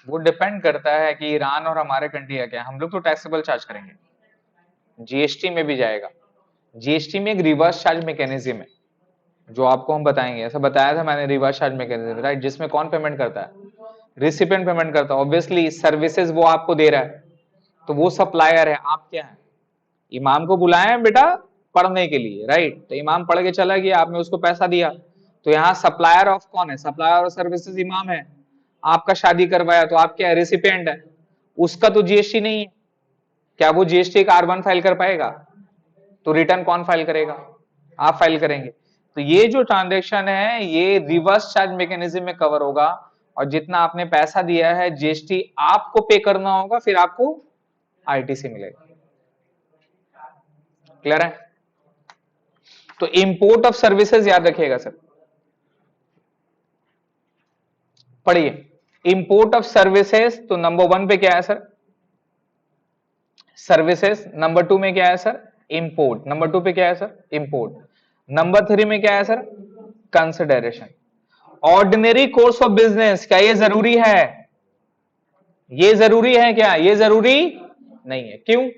वो डिपेंड करता है कि ईरान और हमारे कंट्री का क्या है। हम लोग तो टैक्सेबल चार्ज करेंगे, जीएसटी में भी जाएगा। जीएसटी में एक रिवर्स चार्ज मैकेनिज्म है जो आपको हम बताएंगे, ऐसा बताया था मैंने, रिवर्स चार्ज मैकेनिज्म, राइट? जिसमें कौन पेमेंट करता है? रिसिपिएंट पेमेंट करता है। ऑब्वियसली सर्विसेज वो आपको दे रहा है, तो वो सप्लायर है, आप क्या है? इमाम को बुलाए हैं बेटा पढ़ने के लिए, राइट? तो इमाम पढ़ के चला गया, आपने उसको पैसा दिया, तो यहाँ सप्लायर ऑफ कौन है? सप्लायर ऑफ सर्विसेज इमाम है। आपका शादी करवाया तो आप क्या है? रेसिपिएंट है। उसका तो जीएसटी नहीं है। क्या वो जीएसटी का R1 फाइल कर पाएगा? तो रिटर्न कौन फाइल करेगा? आप फाइल करेंगे। तो ये जो ट्रांजेक्शन है ये रिवर्स चार्ज मैकेनिज्म में कवर होगा, और जितना आपने पैसा दिया है जीएसटी आपको पे करना होगा, फिर आपको आईटीसी मिलेगा। क्लियर है? तो इंपोर्ट ऑफ सर्विसेज याद रखिएगा सर, पढ़िए। इंपोर्ट ऑफ सर्विसेज, तो नंबर 1 पे क्या है सर? सर्विसेज। नंबर 2 में क्या है सर? इंपोर्ट। नंबर 2 पे क्या है सर? इंपोर्ट। नंबर 3 में क्या है sir? Consideration. Ordinary course of business, क्या ये जरूरी है? ये जरूरी है क्या? ये जरूरी नहीं है। क्यों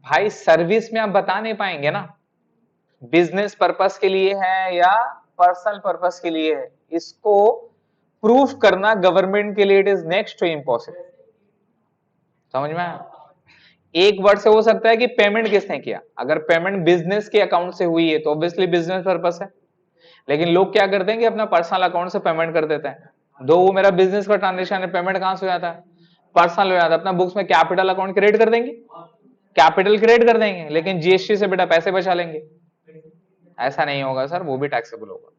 भाई? सर्विस में आप बता नहीं पाएंगे ना बिजनेस पर्पस के लिए है या पर्सनल पर्पस के लिए है, इसको प्रूफ करना गवर्नमेंट के लिए it is next to impossible. समझ में आया? एक वर्ड से हो सकता है कि पेमेंट किसने किया, अगर पेमेंट बिजनेस के अकाउंट से हुई है तो ऑब्वियसली बिजनेस पर्पस है, लेकिन लोग क्या करते हैं कि अपना पर्सनल अकाउंट से पेमेंट कर देते हैं। दो वो मेरा बिजनेस का ट्रांजेक्शन है, पेमेंट कहां से हो जाता है? पर्सनल हो जाता है। अपना बुक्स में कैपिटल अकाउंट क्रिएट कर देंगे, कैपिटल क्रिएट कर देंगे, लेकिन जीएसटी से बेटा पैसे बचा लेंगे। ऐसा नहीं होगा सर, वो भी टैक्सेबल होगा।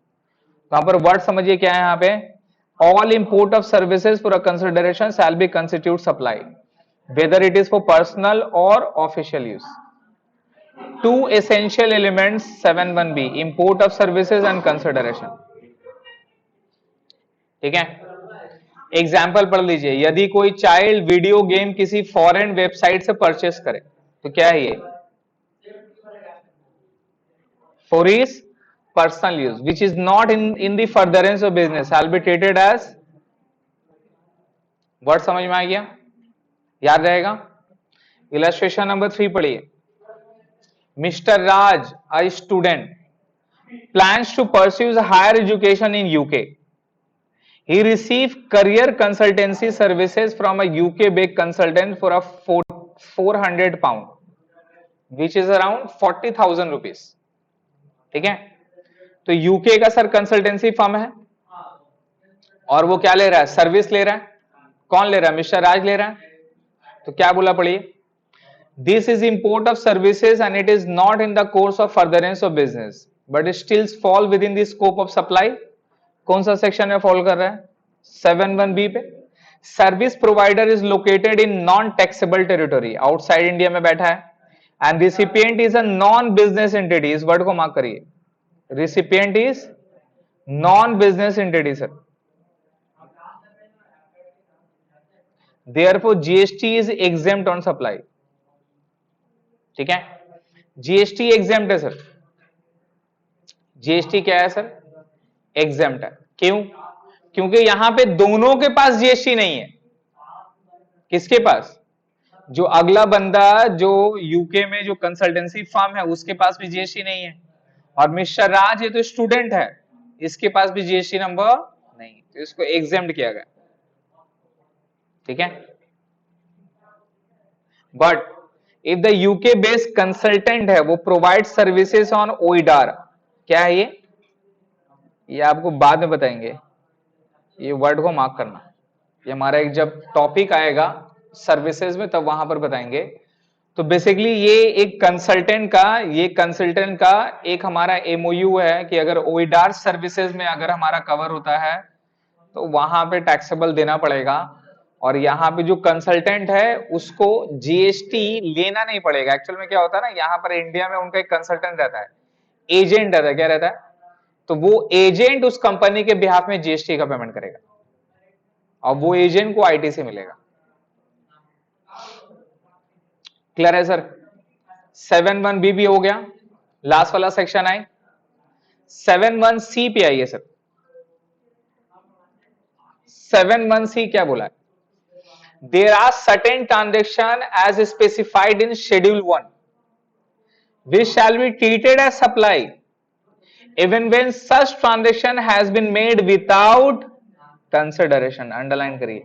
वहां पर वर्ड समझिए क्या है यहाँ पे, all import of services for a consideration shall be constitute supply whether it is for personal or official use. Two essential elements 7(1)(b) import of services and consideration. ठीक है, एग्जाम्पल पढ़ लीजिए, यदि कोई चाइल्ड वीडियो गेम किसी फॉरेन वेबसाइट से परचेस करे तो क्या है ये, for his personal use which is not in the furtherance of business shall be treated as, word समझ में आ गया, याद रहेगा। इलस्ट्रेशन नंबर 3 पढ़िए, mister Raj a student plans to pursue higher education in UK. He received career consultancy services from a UK-based consultant for a 400 pound, which is around 40,000 rupees. ठीक है, तो यूके का सर कंसल्टेंसी फर्म है और वो क्या ले रहा है, सर्विस ले रहा है। कौन ले रहा है, मिस्टर राज ले रहा है। तो क्या बोला पढ़िए, this is import of services and it is not in the course of furtherance of business but still fall with in the scope of supply. कौन सा सेक्शन में फॉल कर रहा है, 7(1)(b) पे। Service provider is located in non taxable territory, outside India में बैठा है, and recipient is a non business entity. इस वर्ड को मार्क करिए, recipient is non business entity sir. Therefore GST is exempt on supply. ठीक है, जीएसटी एग्जेम्प्ट है सर, जीएसटी क्या है सर, एग्जेम्प्ट है। क्यों, क्योंकि यहां पे दोनों के पास जीएसटी नहीं है। किसके पास, जो अगला बंदा जो यूके में जो कंसल्टेंसी फर्म है उसके पास भी जीएसटी नहीं है, और मिस्टर राज ये तो स्टूडेंट है, इसके पास भी जीएसटी नंबर नहीं, तो इसको एग्जेम्प्ट किया गया। ठीक है, but if the UK based consultant है वो प्रोवाइड सर्विसेज ऑन ओइडार, क्या है ये आपको बाद में बताएंगे, ये वर्ड को मार्क करना, ये हमारा एक जब टॉपिक आएगा सर्विसेज में तब वहां पर बताएंगे। तो बेसिकली ये एक कंसल्टेंट का एक हमारा एमओयू है कि अगर ओइडार सर्विसेज में अगर हमारा कवर होता है तो वहां पे टैक्सेबल देना पड़ेगा, और यहाँ पे जो कंसल्टेंट है उसको जीएसटी लेना नहीं पड़ेगा। एक्चुअल में क्या होता है ना, यहाँ पर इंडिया में उनका एक कंसल्टेंट रहता है, एजेंट रहता है, क्या रहता है, तो वो एजेंट उस कंपनी के बिहाफ में जीएसटी का पेमेंट करेगा और वो एजेंट को आईटी से मिलेगा। क्लियर है सर, 7(1)(b) भी हो गया, लास्ट वाला सेक्शन आए 7(1)(c) पे आइए सर। 7(1)(c) क्या बोला है, there are certain transaction as specified in schedule 1 which shall be treated as supply even when such transaction has been made without consideration। Underline करिए,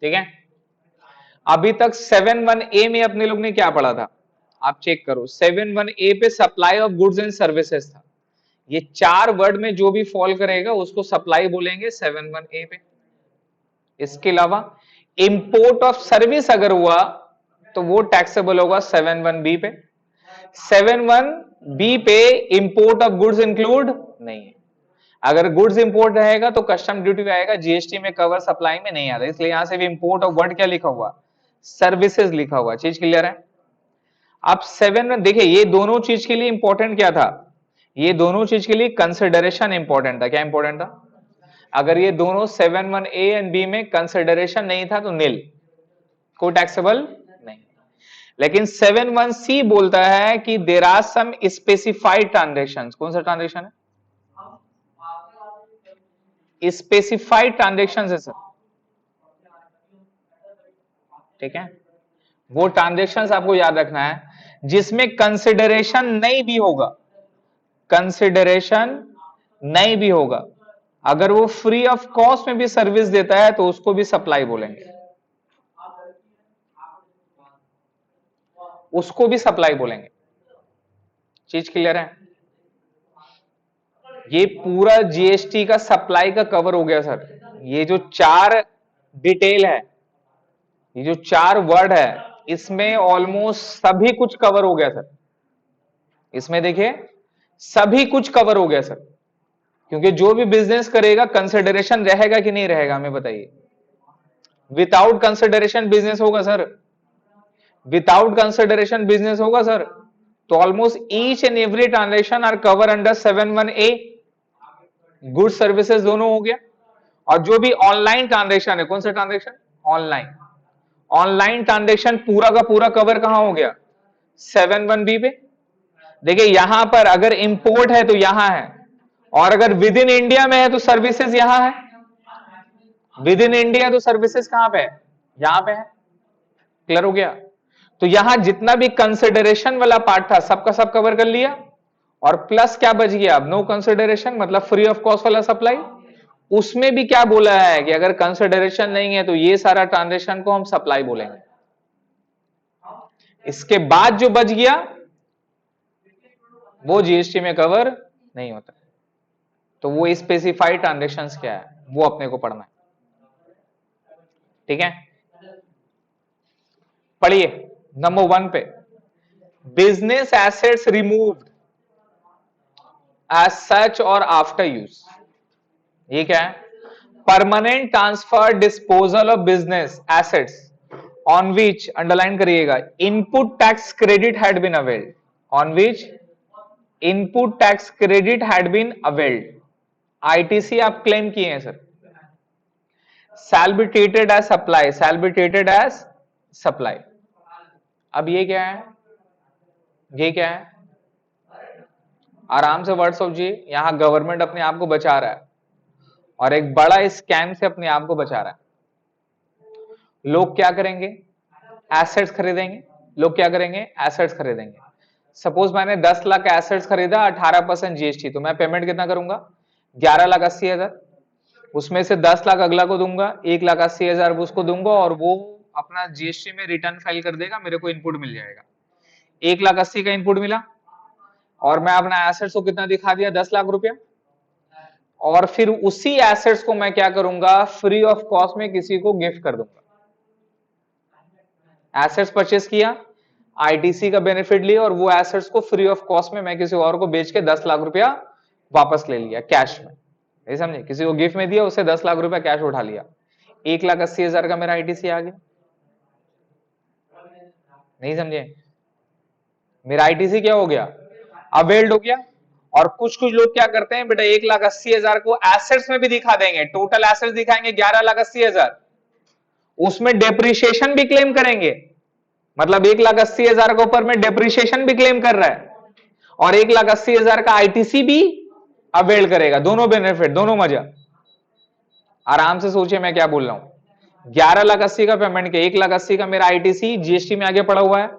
ठीक है। अभी तक 7(1)(a) में अपने लोग ने क्या पढ़ा था, आप चेक करो, 7(1)(a) पे supply of goods and services था। ये चार वर्ड में जो भी फॉल करेगा उसको सप्लाई बोलेंगे 7(1)(a) पे। इसके अलावा इंपोर्ट ऑफ सर्विस अगर हुआ तो वो टैक्सेबल होगा 7(1)(b) पे। 7(1)(b) पे इंपोर्ट ऑफ गुड्स इंक्लूड नहीं है। अगर गुड्स इंपोर्ट रहेगा तो कस्टम ड्यूटी आएगा, जीएसटी में कवर, सप्लाई में नहीं आता, इसलिए यहां से भी इंपोर्ट ऑफ वर्ड क्या लिखा हुआ, सर्विसेज लिखा हुआ। चीज क्लियर है। अब 7 देखिए, ये दोनों चीज के लिए इंपॉर्टेंट क्या था, ये दोनों चीज के लिए कंसिडरेशन इंपॉर्टेंट था। क्या इंपॉर्टेंट था, अगर ये दोनों 7(1)(a) एंड b में कंसिडरेशन नहीं था तो नील, कोई टैक्सेबल नहीं। लेकिन 7(1)(c) बोलता है कि there are some specified transactions. कौन सा ट्रांजेक्शन है, स्पेसिफाइड ट्रांजेक्शंस है सर। ठीक है, वो ट्रांजेक्शंस आपको याद रखना है जिसमें कंसिडरेशन नहीं भी होगा, कंसिडरेशन नहीं भी होगा। अगर वो फ्री ऑफ कॉस्ट में भी सर्विस देता है तो उसको भी सप्लाई बोलेंगे, उसको भी सप्लाई बोलेंगे। चीज क्लियर है। ये पूरा जीएसटी का सप्लाई का कवर हो गया सर। ये जो चार डिटेल है, ये जो चार वर्ड है, इसमें ऑलमोस्ट सभी कुछ कवर हो गया सर, इसमें देखिए सभी कुछ कवर हो गया सर, क्योंकि जो भी बिजनेस करेगा कंसिडरेशन रहेगा कि नहीं रहेगा, हमें बताइए। विदाउट कंसिडरेशन बिजनेस होगा सर? विदाउट कंसिडरेशन बिजनेस होगा सर? तो almost each and every transaction are cover under 71A। Good services दोनों हो गया। और जो भी ऑनलाइन ट्रांजेक्शन है, कौन सा ट्रांजेक्शन? ऑनलाइन। ऑनलाइन ट्रांजेक्शन पूरा का पूरा कवर कहां हो गया? 71B पे। देखिए यहां पर अगर इंपोर्ट है तो यहां है, और अगर विद इन इंडिया में है तो सर्विसेज यहां है। विद इन इंडिया तो सर्विसेज कहां पे है? यहां पे है। क्लियर हो गया? तो यहां जितना भी कंसिडरेशन वाला पार्ट था सबका सब कवर कर लिया, और प्लस क्या बच गया अब? नो कंसिडरेशन, मतलब फ्री ऑफ कॉस्ट वाला सप्लाई। उसमें भी क्या बोला है कि अगर कंसिडरेशन नहीं है तो ये सारा ट्रांजेक्शन को हम सप्लाई बोलेंगे। इसके बाद जो बच गया वो जीएसटी में कवर नहीं होता। तो वो स्पेसिफाइड ट्रांजेक्शंस क्या है वो अपने को पढ़ना है। ठीक है, पढ़िए नंबर 1 पे, business assets removed as such और आफ्टर यूज। ये क्या है? Permanent transfer disposal of business assets on which, underline करिएगा, input tax credit had been availed, on which input tax credit had been availed. ITC आप क्लेम किए हैं sir, shall be treated as supply, shall be treated as supply. अब ये क्या है? ये क्या है? आराम से वर्ड्स ऑफ जी, यहां गवर्नमेंट अपने आप को बचा रहा है और एक बड़ा स्कैम से अपने आप को बचा रहा है। लोग क्या करेंगे? एसेट्स खरीदेंगे। लोग क्या करेंगे? एसेट्स खरीदेंगे। सपोज मैंने 10 लाख का एसेट्स खरीदा, 18% जीएसटी, तो मैं पेमेंट कितना करूंगा? 11,80,000। उसमें से 10 लाख अगला को दूंगा, 1,80,000 उसको दूंगा, और वो अपना जीएसटी में रिटर्न फाइल कर देगा, मेरे को इनपुट मिल जाएगा। 1,80,000 का इनपुट मिला, और मैं अपना एसेट्स को कितना दिखा दिया? 10 लाख रुपया। और फिर उसी एसेट्स को मैं क्या करूंगा? फ्री ऑफ कॉस्ट में किसी को गिफ्ट कर दूंगा। एसेट्स परचेस किया, आईटीसी का बेनिफिट लिया, और वो एसेट्स को फ्री ऑफ कॉस्ट में मैं किसी और को बेच के 10 लाख रुपया वापस ले लिया कैश में। ये समझे? किसी को गिफ्ट में दिया, उसे 10 लाख रुपया कैश उठा लिया, 1,80,000 का मेरा आईटीसी आ गया। नहीं समझे? मेरा आईटीसी क्या हो गया? अवेल्ड हो गया। और कुछ कुछ लोग क्या करते हैं बेटा, 1,80,000 को एसेट्स में भी दिखा देंगे, टोटल एसेट्स दिखाएंगे 11,80,000, उसमें डेप्रिसिएशन भी क्लेम करेंगे। मतलब 1,80,000 के ऊपर में डेप्रिसिएशन भी क्लेम कर रहा है, और 1,80,000 का आईटीसी भी अवेल करेगा। दोनों बेनिफिट, दोनों मजा। आराम से सोचिए मैं क्या बोल रहा हूं। 11,80,000 का पेमेंट के 1,80,000 का मेरा आईटीसी जीएसटी में आगे पड़ा हुआ है,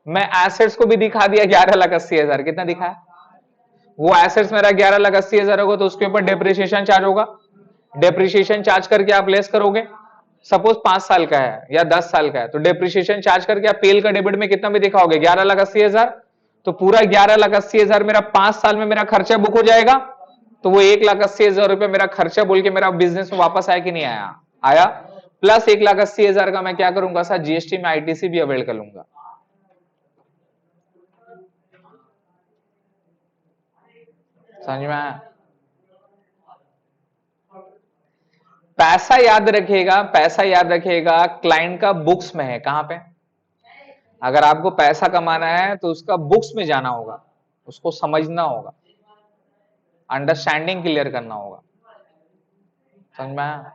मैं एसेट्स को भी दिखा दिया 11,80,000। कितना दिखा? वो एसेट्स मेरा 11,80,000 होगा, तो उसके ऊपर डेप्रिसिएशन चार्ज होगा। डेप्रिसिएशन चार्ज करके आप लेस करोगे, सपोज 5 साल का है या 10 साल का है, तो डेप्रिसिएशन चार्ज करके आप पेल का डेबिट में कितना भी दिखाओगे? 11,80,000। तो पूरा 11,80,000 मेरा 5 साल में मेरा खर्चा बुक हो जाएगा। तो वो 1,80,000 रुपए मेरा खर्चा बोल के मेरा बिजनेस में वापस आया कि नहीं आया? आया। प्लस 1,80,000 का मैं क्या करूंगा सर? जीएसटी में आईटीसी भी अवेल कर लूंगा। समझ में आया? पैसा याद रखिएगा, पैसा याद रखिएगा, क्लाइंट का बुक्स में है। कहां पे? अगर आपको पैसा कमाना है तो उसका बुक्स में जाना होगा, उसको समझना होगा, अंडरस्टैंडिंग क्लियर करना होगा। समझ में आया?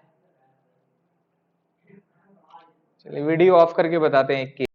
चलिए वीडियो ऑफ करके बताते हैं एक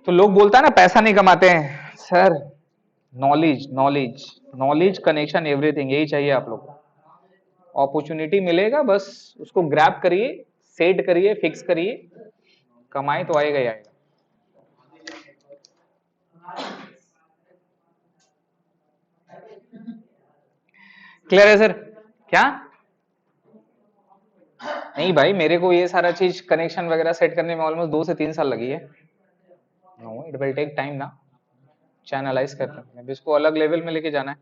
तो लोग बोलता है ना पैसा नहीं कमाते हैं sir, knowledge knowledge knowledge connection everything, यही चाहिए आप लोग को। अपॉर्चुनिटी मिलेगा, बस उसको ग्रैब करिए, सेट करिए, फिक्स करिए, कमाई तो आएगा ही आएगा। क्लियर है सर? क्या नहीं भाई, मेरे को ये सारा चीज कनेक्शन वगैरह सेट करने में ऑलमोस्ट 2 से 3 साल लगी है। No, it will take time ना, चैनलाइज करते हैं, इसको अलग लेवल में लेके जाना है।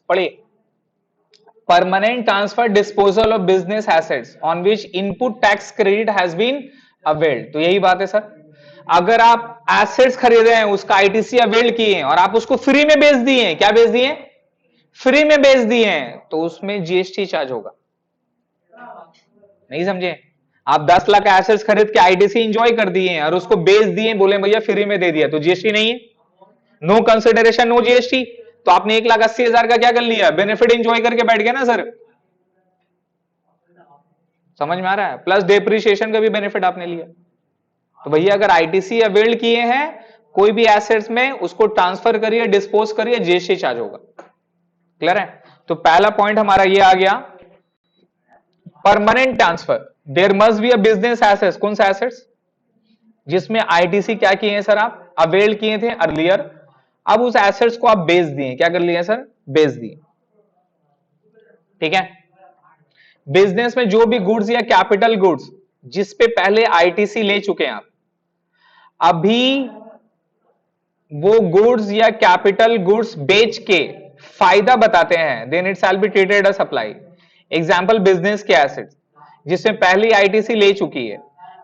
पढ़िए, permanent transfer disposal of business assets on which input tax credit has been availed. तो यही बात है सर, अगर आप एसेट्स खरीदे हैं, उसका आईटीसी अवेल्ड किए हैं और आप उसको फ्री में बेच दिए हैं, क्या बेच दिए हैं? फ्री में बेच दिए हैं, तो उसमें जीएसटी चार्ज होगा। नहीं समझे? आप 10 लाख का एसेट्स खरीद के आईटीसी एंजॉय कर दिए हैं और उसको बेच दिए, बोले भैया फ्री में दे दिया, तो जीएसटी नहीं है, नो कंसिडरेशन, नो जीएसटी। तो आपने 1,80,000 का क्या कर लिया? बेनिफिट एंजॉय करके बैठ गया ना सर। समझ में आ रहा है? प्लस डेप्रिसिएशन का भी बेनिफिट आपने लिया। तो भैया अगर आईटीसी अवेल्ड किए हैं कोई भी एसेट्स में, उसको ट्रांसफर करिए, डिस्पोज करिए, जीएसटी चार्ज होगा। क्लियर है? तो पहला पॉइंट हमारा ये आ गया, permanent transfer, there must be a business assets. कौन सा एसेट्स? जिसमें आईटीसी क्या किए हैं सर? आप अवेल किए थे अर्लियर, अब उस एसेट्स को आप बेच दिए। क्या कर लिए सर? बेच दिए। ठीक है? बिजनेस में जो भी गुड्स या कैपिटल गुड्स जिसपे पहले आईटीसी ले चुके हैं आप, अभी वो गुड्स या कैपिटल गुड्स बेच के फायदा बताते हैं, then it shall be treated as supply. Example, business के एसेट्स जिसमें पहली आईटीसी ले चुकी है,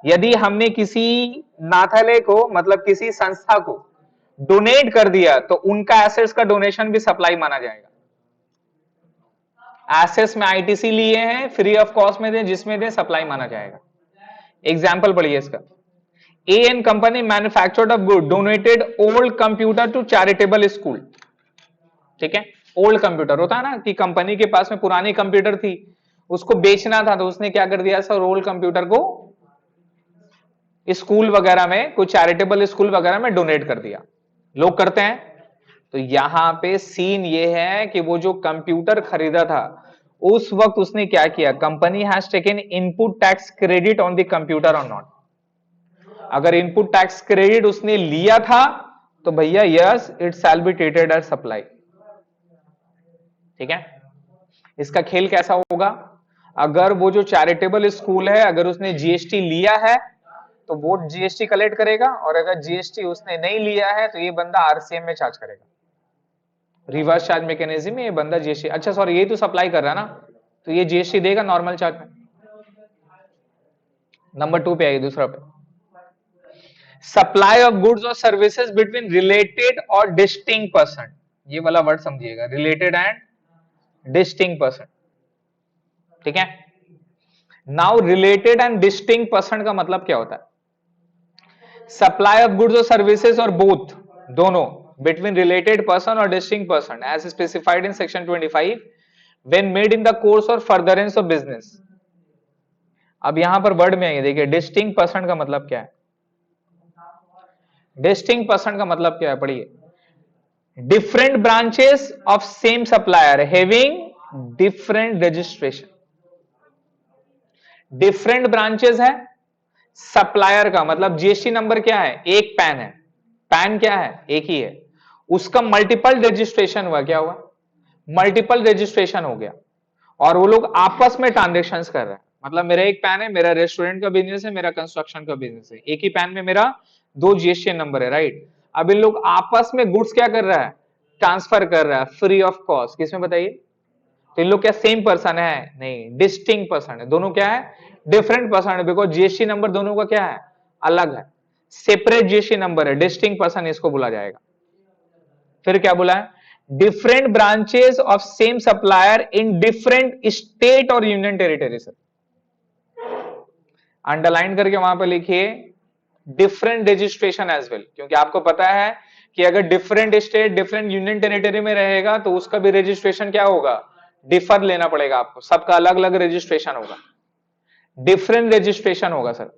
यदि हमने किसी नाथालय को, मतलब किसी संस्था को डोनेट कर दिया, तो उनका एसेट्स का डोनेशन भी सप्लाई माना जाएगा। एसेट्स में आईटीसी लिए हैं, फ्री ऑफ कॉस्ट में दे, जिसमें दे सप्लाई माना जाएगा। एग्जाम्पल पढ़िए इसका, A N company manufactured of good donated old computer to charitable school. ठीक है? ओल्ड कंप्यूटर होता है ना कि कंपनी के पास में पुरानी कंप्यूटर थी, उसको बेचना था, तो उसने क्या कर दिया सर? ओल्ड कंप्यूटर को स्कूल वगैरह में, कोई चैरिटेबल स्कूल वगैरह में डोनेट कर दिया। लोग करते हैं। तो यहां पे सीन ये है कि वो जो कंप्यूटर खरीदा था, उस वक्त उसने क्या किया? Company has taken input tax credit on the computer और नॉट। अगर इनपुट टैक्स क्रेडिट उसने लिया था तो भैया yes, it shall be treated as supply. ठीक है? इसका खेल कैसा होगा? अगर वो जो चैरिटेबल स्कूल है, अगर उसने जीएसटी लिया है तो वो जीएसटी कलेक्ट करेगा, और अगर जीएसटी उसने नहीं लिया है तो ये बंदा आरसीएम में चार्ज करेगा। रिवर्स चार्ज मैकेनिज्म में ये बंदा जीएसटी, अच्छा सॉरी, ये तो सप्लाई कर रहा है ना, तो ये जीएसटी देगा नॉर्मल चार्ज में। नंबर 2 पे आइए, दूसरा पे, सप्लाई ऑफ गुड्स और सर्विसेज बिटवीन रिलेटेड और डिस्टिंक्ट पर्सन। ये वाला वर्ड समझिएगा, रिलेटेड एंड डिस्टिंक्ट पर्सन। ठीक है? Now related and distinct person का मतलब क्या होता है? सप्लाई ऑफ गुड्स और सर्विसेज और बोथ, दोनों, बिटवीन रिलेटेड पर्सन और distinct person as specified in section 25 when made in the course और फर्दरेंस ऑफ बिजनेस। अब यहां पर वर्ड में आइए, देखिए डिस्टिंक्ट पर्सन का मतलब क्या है? डिस्टिंक्ट पर्सन का मतलब क्या है? पढ़िए, different branches of same supplier having different registration. Different branches है, सप्लायर का मतलब जीएसटी नंबर क्या है? एक पैन है, पैन क्या है? एक ही है, उसका मल्टीपल रजिस्ट्रेशन हुआ, क्या हुआ? मल्टीपल रजिस्ट्रेशन हो गया, और वो लोग आपस में ट्रांजेक्शंस कर रहे हैं। मतलब मेरा एक पैन है, मेरा रेस्टोरेंट का बिजनेस है, मेरा कंस्ट्रक्शन का बिजनेस है, एक ही पैन में मेरा 2 जीएसटी नंबर है, राइट? अब इन लोग आपस में गुड्स क्या कर रहा है? ट्रांसफर कर रहा है फ्री ऑफ कॉस्ट। किसमें बताइए? तो इन लोग क्या सेम पर्सन है? नहीं, डिस्टिंक्ट पर्सन है। दोनों क्या है? डिफरेंट पर्सन है, बिकॉज जीएसटी नंबर दोनों का क्या है? अलग है, सेपरेट जीएसटी नंबर है, डिस्टिंक्ट पर्सन इसको बोला जाएगा। फिर क्या बोला है? Different branches of same supplier in different state और यूनियन टेरिटरी। सर अंडरलाइन करके वहां पर लिखिए डिफरेंट रजिस्ट्रेशन एज वेल, क्योंकि आपको पता है कि अगर different state, different union territory में रहेगा तो उसका भी रजिस्ट्रेशन क्या होगा? डिफर लेना पड़ेगा आपको, सबका अलग अलग रजिस्ट्रेशन होगा, डिफरेंट रजिस्ट्रेशन होगा सर।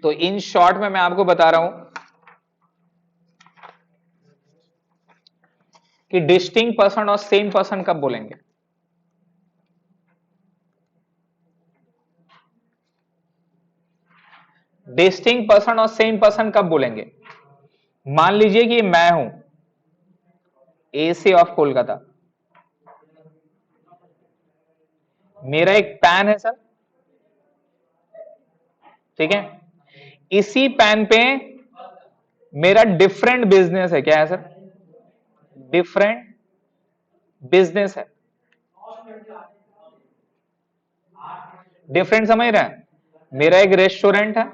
तो इन शॉर्ट में मैं आपको बता रहा हूं कि डिस्टिंक्ट पर्सन और सेम पर्सन कब बोलेंगे? डिस्टिंक्ट पर्सन और सेम पर्सन कब बोलेंगे? मान लीजिए कि मैं हूं एसी ऑफ कोलकाता, मेरा एक पैन है सर, ठीक है, इसी पैन पे मेरा डिफरेंट बिजनेस है। क्या है सर? डिफरेंट बिजनेस है। डिफरेंट समझ रहे हैं? मेरा एक रेस्टोरेंट है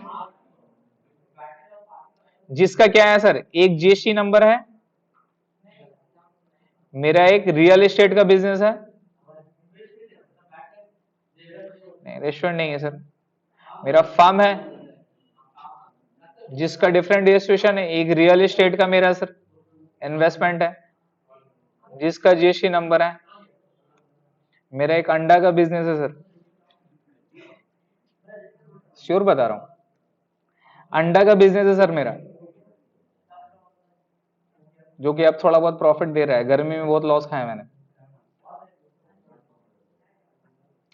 जिसका क्या है सर, एक जीएसटी नंबर है। मेरा एक रियल एस्टेट का बिजनेस है, नहीं रेस्टोरेंट नहीं है सर। मेरा फर्म है जिसका डिफरेंट रजिस्ट्रेशन है। एक रियल एस्टेट का मेरा सर इन्वेस्टमेंट है जिसका जीएसटी नंबर है। मेरा एक अंडा का बिजनेस है सर, श्योर बता रहा हूं, अंडा का बिजनेस है सर मेरा, जो कि अब थोड़ा बहुत प्रॉफिट दे रहा है। गर्मी में बहुत लॉस खाया मैंने।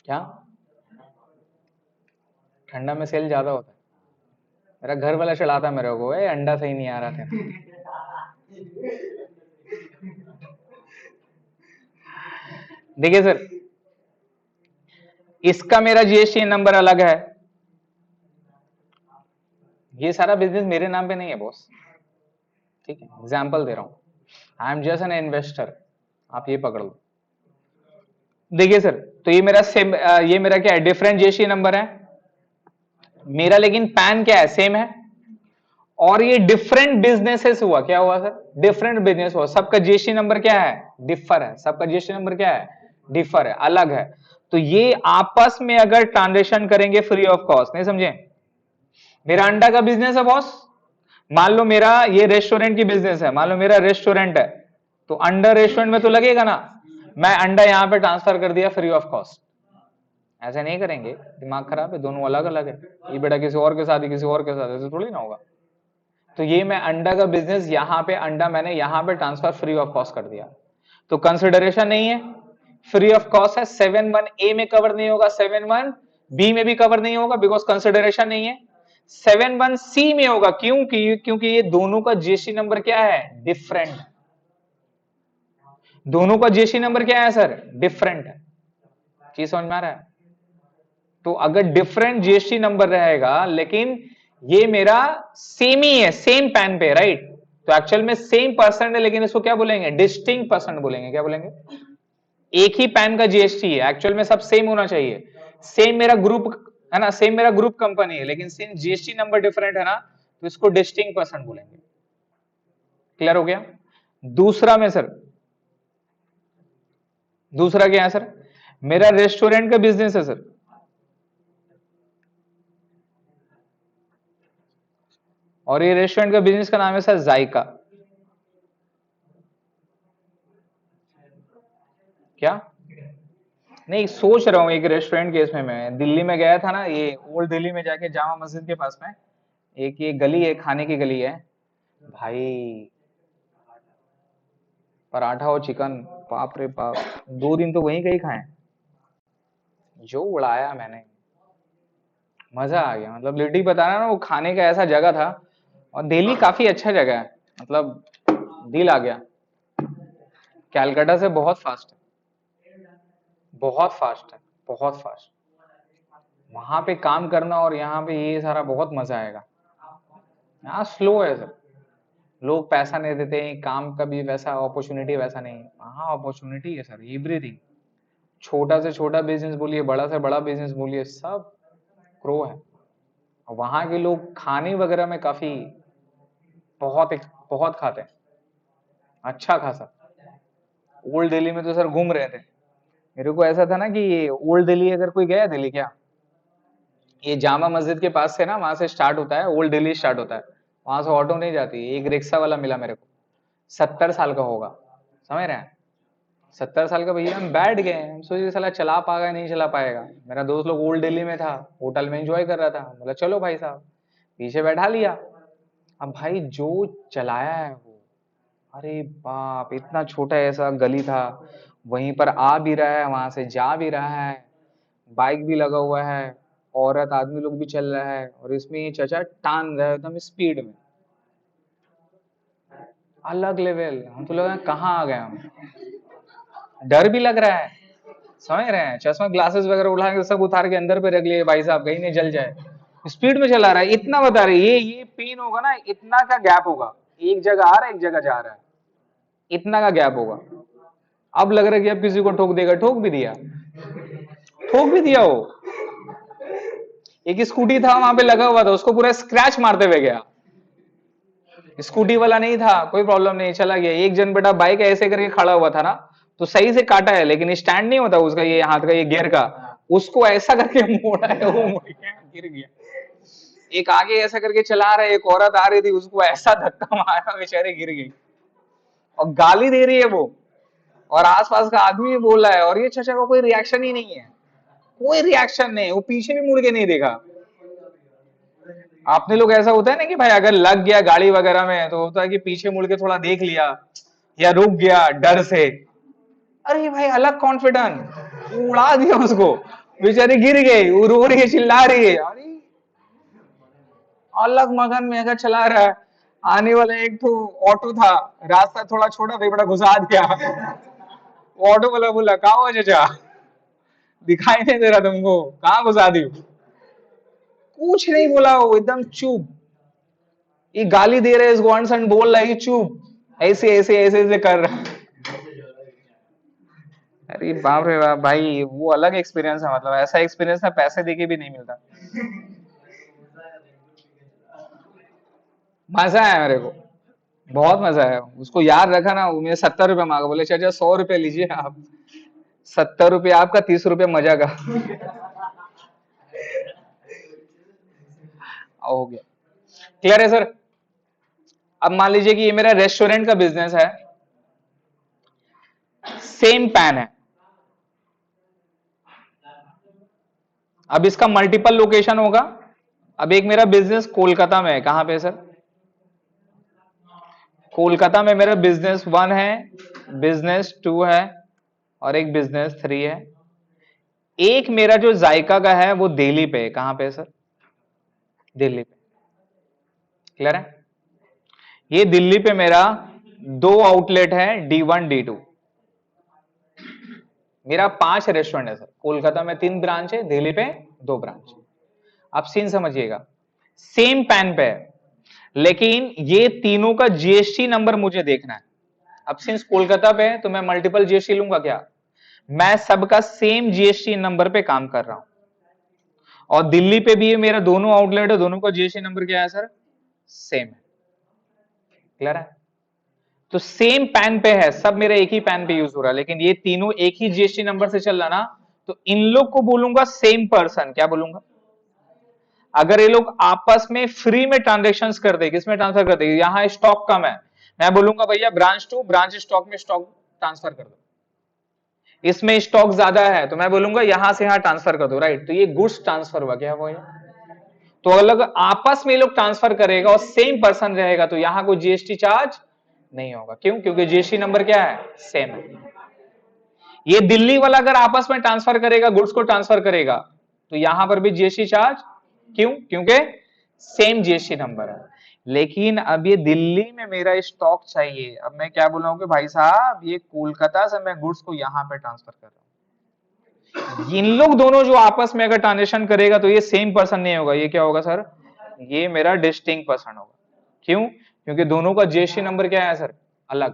क्या? ठंडा में सेल ज्यादा होता है। मेरा घर वाला चढ़ाता मेरे को, अंडा सही नहीं आ रहा था। देखिए सर, इसका मेरा जीएसटी नंबर अलग है। ये सारा बिजनेस मेरे नाम पे नहीं है बॉस, ठीक है, एग्जाम्पल दे रहा हूं। I am just an investor, आप ये पकड़ लो। देखिए सर, तो ये मेरा सेम, ये मेरा क्या है, डिफरेंट जीएसटी नंबर है मेरा, लेकिन पैन क्या है, सेम है। और ये डिफरेंट बिजनेसेस हुआ, क्या हुआ सर? डिफरेंट बिजनेस हुआ। सबका जीएसटी नंबर क्या है? डिफर है। सबका जीएसटी नंबर क्या है? डिफर है, अलग है। तो ये आपस में अगर ट्रांजेक्शन करेंगे फ्री ऑफ कॉस्ट, नहीं समझे? मेरा अंडा का बिजनेस है बॉस, मान लो मेरा ये रेस्टोरेंट की बिजनेस है, मान लो मेरा रेस्टोरेंट है, तो अंडर रेस्टोरेंट में तो लगेगा ना। मैं अंडा यहां पे ट्रांसफर कर दिया फ्री ऑफ कॉस्ट। ऐसे नहीं करेंगे, दिमाग खराब है, दोनों अलग अलग है। ये बेटा किसी और के साथ ही, किसी और के साथ, ऐसे थोड़ी ना होगा। तो ये मैं अंडा का बिजनेस, यहां पे अंडा मैंने यहां पे ट्रांसफर फ्री ऑफ कॉस्ट कर दिया, तो कंसिडरेशन नहीं है, फ्री ऑफ कॉस्ट है। 7(1) ए में कवर नहीं होगा, 7(1) बी में भी कवर नहीं होगा, बिकॉज कंसिडरेशन नहीं है। 7(1) सी में होगा, क्योंकि ये दोनों का जीएसटी नंबर क्या है? डिफरेंट। दोनों का जीएसटी नंबर क्या है सर? डिफरेंट है। चीज समझ में आ रहा है? तो अगर डिफरेंट जीएसटी नंबर रहेगा, लेकिन ये मेरा सेम ही है, सेम पैन पे, राइट, तो एक्चुअल में सेम पर्सन है, लेकिन इसको क्या बोलेंगे? डिस्टिंक्ट पर्सन बोलेंगे। क्या बोलेंगे? एक ही पैन का जीएसटी है, एक्चुअल में सब सेम होना चाहिए। सेम मेरा ग्रुप है ना, सेम मेरा ग्रुप कंपनी है, लेकिन सेम जीएसटी नंबर डिफरेंट है ना, तो इसको डिस्टिंक्ट पर्सन बोलेंगे। क्लियर हो गया? दूसरा में सर, दूसरा क्या है सर? मेरा रेस्टोरेंट का बिजनेस है सर, और ये रेस्टोरेंट का बिजनेस का नाम है सर जायका। क्या? नहीं, सोच रहा हूं एक रेस्टोरेंट केस में। मैं दिल्ली में गया था ना, ये ओल्ड दिल्ली में जाके जामा मस्जिद के पास में एक ये गली है, खाने की गली है भाई, पराठा और चिकन, बाप रे बाप, 2 दिन तो वहीं कहीं खाए, जो उड़ाया मैंने, मजा आ गया। मतलब लिटरली बता रहा ना, वो खाने का ऐसा जगह था, और दिल्ली काफी अच्छा जगह है, मतलब दिल आ गया। कैलकाटा से बहुत फास्ट है, बहुत फास्ट है, बहुत फास्ट। वहां पे काम करना और यहाँ पे ये सारा बहुत मजा आएगा। यहाँ स्लो है सर, लोग पैसा नहीं देते हैं, काम का भी वैसा अपॉर्चुनिटी वैसा नहीं है। वहाँ अपॉर्चुनिटी है सर, एवरीथिंग। छोटा से छोटा बिजनेस बोलिए, बड़ा से बड़ा बिजनेस बोलिए, सब ग्रो है। और वहाँ के लोग खाने वगैरह में काफी बहुत बहुत खाते हैं, अच्छा खासा। ओल्ड दिल्ली में तो सर घूम रहे थे, मेरे को ऐसा था ना कि ये ओल्ड दिल्ली, अगर कोई गया दिल्ली क्या, ये जामा मस्जिद के पास से ना, वहां से स्टार्ट होता है, ओल्ड दिल्ली स्टार्ट होता है। वहां से ऑटो नहीं जाती, एक रिक्शा वाला मिला मेरे को, 70 साल का होगा, समझ रहे हैं? 70 साल का भैया, हम बैठ गए, हम सोचे साला चला पाएगा नहीं चला पाएगा। मेरा दोस्त लोग ओल्ड दिल्ली में था, होटल में एंजॉय कर रहा था, बोला चलो भाई साहब, पीछे बैठा लिया। अब भाई जो चलाया है वो, अरे बाप, इतना छोटा ऐसा गली था, वहीं पर आ भी रहा है, वहां से जा भी रहा है, बाइक भी लगा हुआ है, औरत आदमी लोग भी चल रहा है, और इसमें ये चचा टान रहा है एकदम स्पीड में। अलग लेवल, हम तो लगा कहाँ आ गए हम। डर भी लग रहा है, समझ रहे हैं, चश्मा ग्लासेस वगैरह उठा के सब उतार के अंदर पे रख लिए भाई साहब, कहीं नहीं जल जाए। स्पीड में चला रहा है, इतना बता रहे, ये पेन होगा ना, इतना का गैप होगा, एक जगह आ रहा है एक जगह जा रहा है, इतना का गैप होगा। अब लग रहा है कि अब किसी को ठोक देगा, ठोक भी दिया, ठोक भी दिया वो। एक स्कूटी था वहां पे लगा हुआ था, उसको पूरा स्क्रैच मारते हुए गया। स्कूटी वाला नहीं था, कोई प्रॉब्लम नहीं, चला गया। एक जन बेटा बाइक ऐसे करके खड़ा हुआ था ना, तो सही से काटा है, लेकिन स्टैंड नहीं होता उसका, ये हाथ का ये गियर का, उसको ऐसा करके मोड़ा है, वो मुड़ गया, गिर गया। एक आगे ऐसा करके चला रहा है, एक औरत आ रही थी, उसको ऐसा धक्का मारा, बेचारे गिर गई, और गाली दे रही है वो, और आसपास का आदमी भी बोल रहा है, और ये चाचा का कोई रिएक्शन ही नहीं है, कोई रिएक्शन नहीं, वो पीछे भी मुड़ के नहीं देखा। आपने लोग ऐसा होता है ना कि भाई अगर लग गया गाड़ी वगैरह में, तो होता है कि पीछे मुड़ के थोड़ा देख लिया, या रुक गया डर से। अरे भाई अलग कॉन्फिडेंट, उड़ा दिया उसको, बेचारी गिर गई, वो रो रही है, चिल्ला रही है, अरे अलग मगन में अगर चला रहा है। आने वाला एक तो ऑटो था, रास्ता थोड़ा छोटा था, बड़ा घुसा दिया। वो ऑटो वाला बोला, कहाँ हो चाचा, दिखाई नहीं दे रहा तुमको, कहाँ घुसा दी। कुछ नहीं बोला, वो एकदम चुप। ये गाली दे रहे, इसको अनसन बोल रहा है, ये चुप, ऐसे ऐसे ऐसे ऐसे कर रहा है। अरे बाप रे बाप भाई, वो अलग एक्सपीरियंस है, मतलब ऐसा एक्सपीरियंस ना पैसे देके भी नहीं मिलता। मजा आया मेरे को, बहुत मजा आया। उसको याद रखा ना, वो मेरे 70 रुपये मांगा, बोले चाचा 100 रुपये लीजिए आप, 70 रुपये आपका, 30 रुपये मजा का। हो गया, क्लियर है सर। अब मान लीजिए कि ये मेरा रेस्टोरेंट का बिजनेस है, सेम पैन है, अब इसका मल्टीपल लोकेशन होगा। अब एक मेरा बिजनेस कोलकाता में है, कहां पे सर, कोलकाता में मेरा बिजनेस 1 है, बिजनेस 2 है, और एक बिजनेस 3 है। एक मेरा जो जायका का है वो दिल्ली पे है, कहां पे है सर, दिल्ली पे, क्लियर है। ये दिल्ली पे मेरा 2 आउटलेट है, D1 D2, मेरा 5 रेस्टोरेंट है सर। कोलकाता में 3 ब्रांच है, दिल्ली पे 2 ब्रांच। आप सीन समझिएगा, सेम पैन पे है, लेकिन ये तीनों का जीएसटी नंबर मुझे देखना है। अब सिंस कोलकाता पे है तो मैं मल्टीपल जीएसटी लूंगा क्या, मैं सबका सेम जीएसटी नंबर पे काम कर रहा हूं। और दिल्ली पे भी ये मेरा दोनों आउटलेट है, दोनों का जीएसटी नंबर क्या है सर, सेम है, क्लियर है। तो सेम पैन पे है, सब मेरा एक ही पैन पे यूज हो रहा है, लेकिन ये तीनों एक ही जीएसटी नंबर से चल रहा ना, तो इन लोग को बोलूंगा सेम पर्सन, क्या बोलूंगा। अगर ये लोग आपस में फ्री में ट्रांजेक्शन कर दे, किसमें ट्रांसफर कर दे, यहां स्टॉक कम है, मैं बोलूंगा भैया ब्रांच 2 ब्रांच स्टॉक में स्टॉक ट्रांसफर कर दो। इसमें स्टॉक ज्यादा है तो मैं बोलूंगा यहां से यहां ट्रांसफर कर दो, राइट। तो ये गुड्स ट्रांसफर हुआ, क्या हुआ ये, तो अलग आपस में लोग ट्रांसफर करेगा और सेम पर्सन रहेगा, तो यहां कोई जीएसटी चार्ज नहीं होगा, क्यों, क्योंकि जीएसटी नंबर क्या है, सेम है। ये दिल्ली वाला अगर आपस में ट्रांसफर करेगा, गुड्स को ट्रांसफर करेगा, तो यहां पर भी जीएसटी चार्ज, क्यों, क्योंकि सेम जीएसटी नंबर है। लेकिन अब ये दिल्ली में मेरा स्टॉक चाहिए, अब मैं क्या बोल रहा हूं कि भाई साहब ये कोलकाता से मैं गुड्स को यहां पे ट्रांसफर कर रहा हूं। इन लोग दोनों जो आपस में अगर ट्रांजेक्शन करेगा तो ये सेम पर्सन नहीं होगा, ये क्या होगा सर, ये मेरा डिस्टिंक्ट पर्सन होगा। क्यों, क्योंकि दोनों का जीएसटी नंबर क्या है सर, अलग।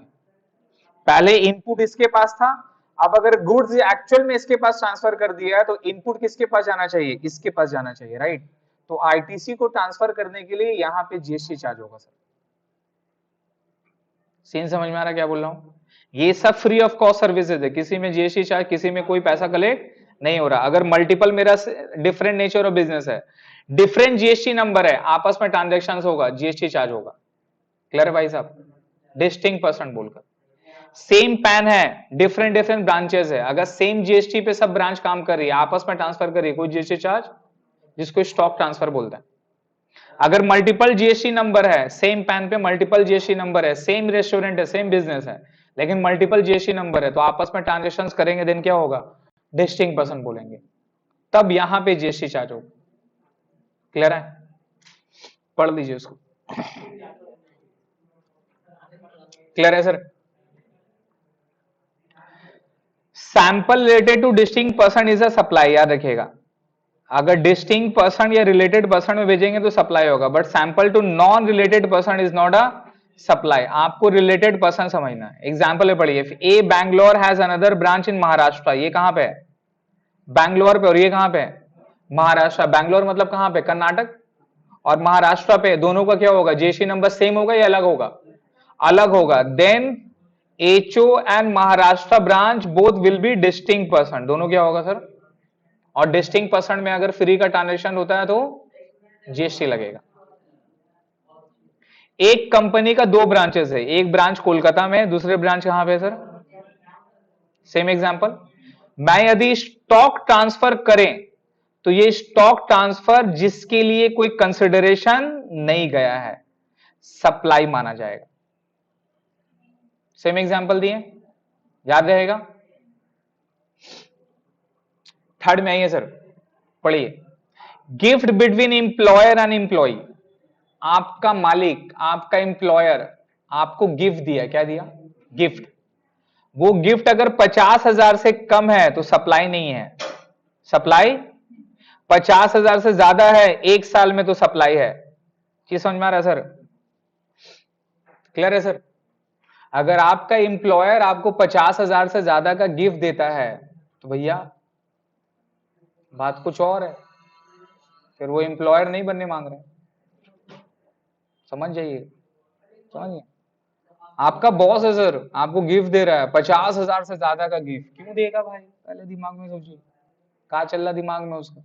पहले इनपुट इसके पास था, अब अगर गुड्स एक्चुअल में इसके पास ट्रांसफर कर दिया है, तो इनपुट किसके पास जाना चाहिए, इसके पास जाना चाहिए, राइट। तो आईटीसी को ट्रांसफर करने के लिए यहां पे जीएसटी चार्ज होगा सर। सीन समझ में आ रहा क्या बोल रहा हूं, ये सब फ्री ऑफ कॉस्ट सर्विसेज है, किसी में जीएसटी चार्ज, किसी में कोई पैसा कलेक्ट नहीं हो रहा। अगर मल्टीपल मेरा डिफरेंट नेचर ऑफ बिजनेस है, डिफरेंट जीएसटी नंबर है, आपस में ट्रांजेक्शन होगा, जीएसटी चार्ज होगा, क्लियर भाई साहब, डिस्टिंक्ट पर्सन बोलकर। सेम पैन है, डिफरेंट डिफरेंट ब्रांचेस है, अगर सेम जीएसटी पे सब ब्रांच काम कर रही है, आपस में ट्रांसफर कर रही है, कोई जीएसटी चार्ज, जिसको स्टॉक ट्रांसफर बोलते हैं, अगर मल्टीपल जीएसटी नंबर है, सेम पैन पे मल्टीपल जीएसटी नंबर है, सेम रेस्टोरेंट है, सेम बिजनेस है, लेकिन मल्टीपल जीएसटी नंबर है, तो आपस में ट्रांजेक्शन करेंगे देन क्या होगा, डिस्टिंक्ट पर्सन बोलेंगे, तब यहां पे जीएसटी चार्ज होगा। क्लियर है? पढ़ लीजिए उसको। क्लियर है sir? Sample related to distinct person is a supply, याद रखिएगा। अगर डिस्टिंक्ट पर्सन या रिलेटेड पर्सन में भेजेंगे तो सप्लाई होगा, but sample to non related person is not a supply. आपको रिलेटेड पर्सन समझना है। एग्जाम्पल में पढ़िए, a Bangalore has another branch in Maharashtra, ये कहां पे है, बैंगलोर पे, और ये कहां पे है, महाराष्ट्र। बैंगलोर मतलब कहां पे, कर्नाटक, और महाराष्ट्र पे, दोनों का क्या होगा, जीएसटी नंबर सेम होगा या अलग होगा, अलग होगा। Then HO and Maharashtra branch both will be distinct person, दोनों क्या होगा सर, और डिस्टिंक्ट पर्सन में अगर फ्री का ट्रांजेक्शन होता है तो जीएसटी लगेगा। एक कंपनी का दो ब्रांचेस है, एक ब्रांच कोलकाता में है, दूसरे ब्रांच कहां पे है सर, सेम एग्जांपल। मैं यदि स्टॉक ट्रांसफर करें तो ये स्टॉक ट्रांसफर जिसके लिए कोई कंसिडरेशन नहीं गया है, सप्लाई माना जाएगा। सेम एग्जांपल दिए, याद रहेगा। थर्ड में आइए सर, पढ़िए, gift between employer and employee. आपका मालिक, आपका एम्प्लॉयर आपको गिफ्ट दिया, क्या दिया, गिफ्ट। वो गिफ्ट अगर 50,000 से कम है तो सप्लाई नहीं है, सप्लाई। 50,000 से ज्यादा है एक साल में तो सप्लाई है। चीज समझ में आ रहा है सर? क्लियर है सर? अगर आपका एम्प्लॉयर आपको 50,000 से ज्यादा का गिफ्ट देता है तो भैया बात कुछ और है, फिर वो एम्प्लॉयर नहीं बनने मांग रहे। समझ जाइए, समझिए। आपका बॉस है सर, आपको गिफ्ट दे रहा है 50,000 से ज्यादा का गिफ्ट, क्यों देगा भाई, पहले दिमाग में सोचिए, कहा चल रहा दिमाग में उसका,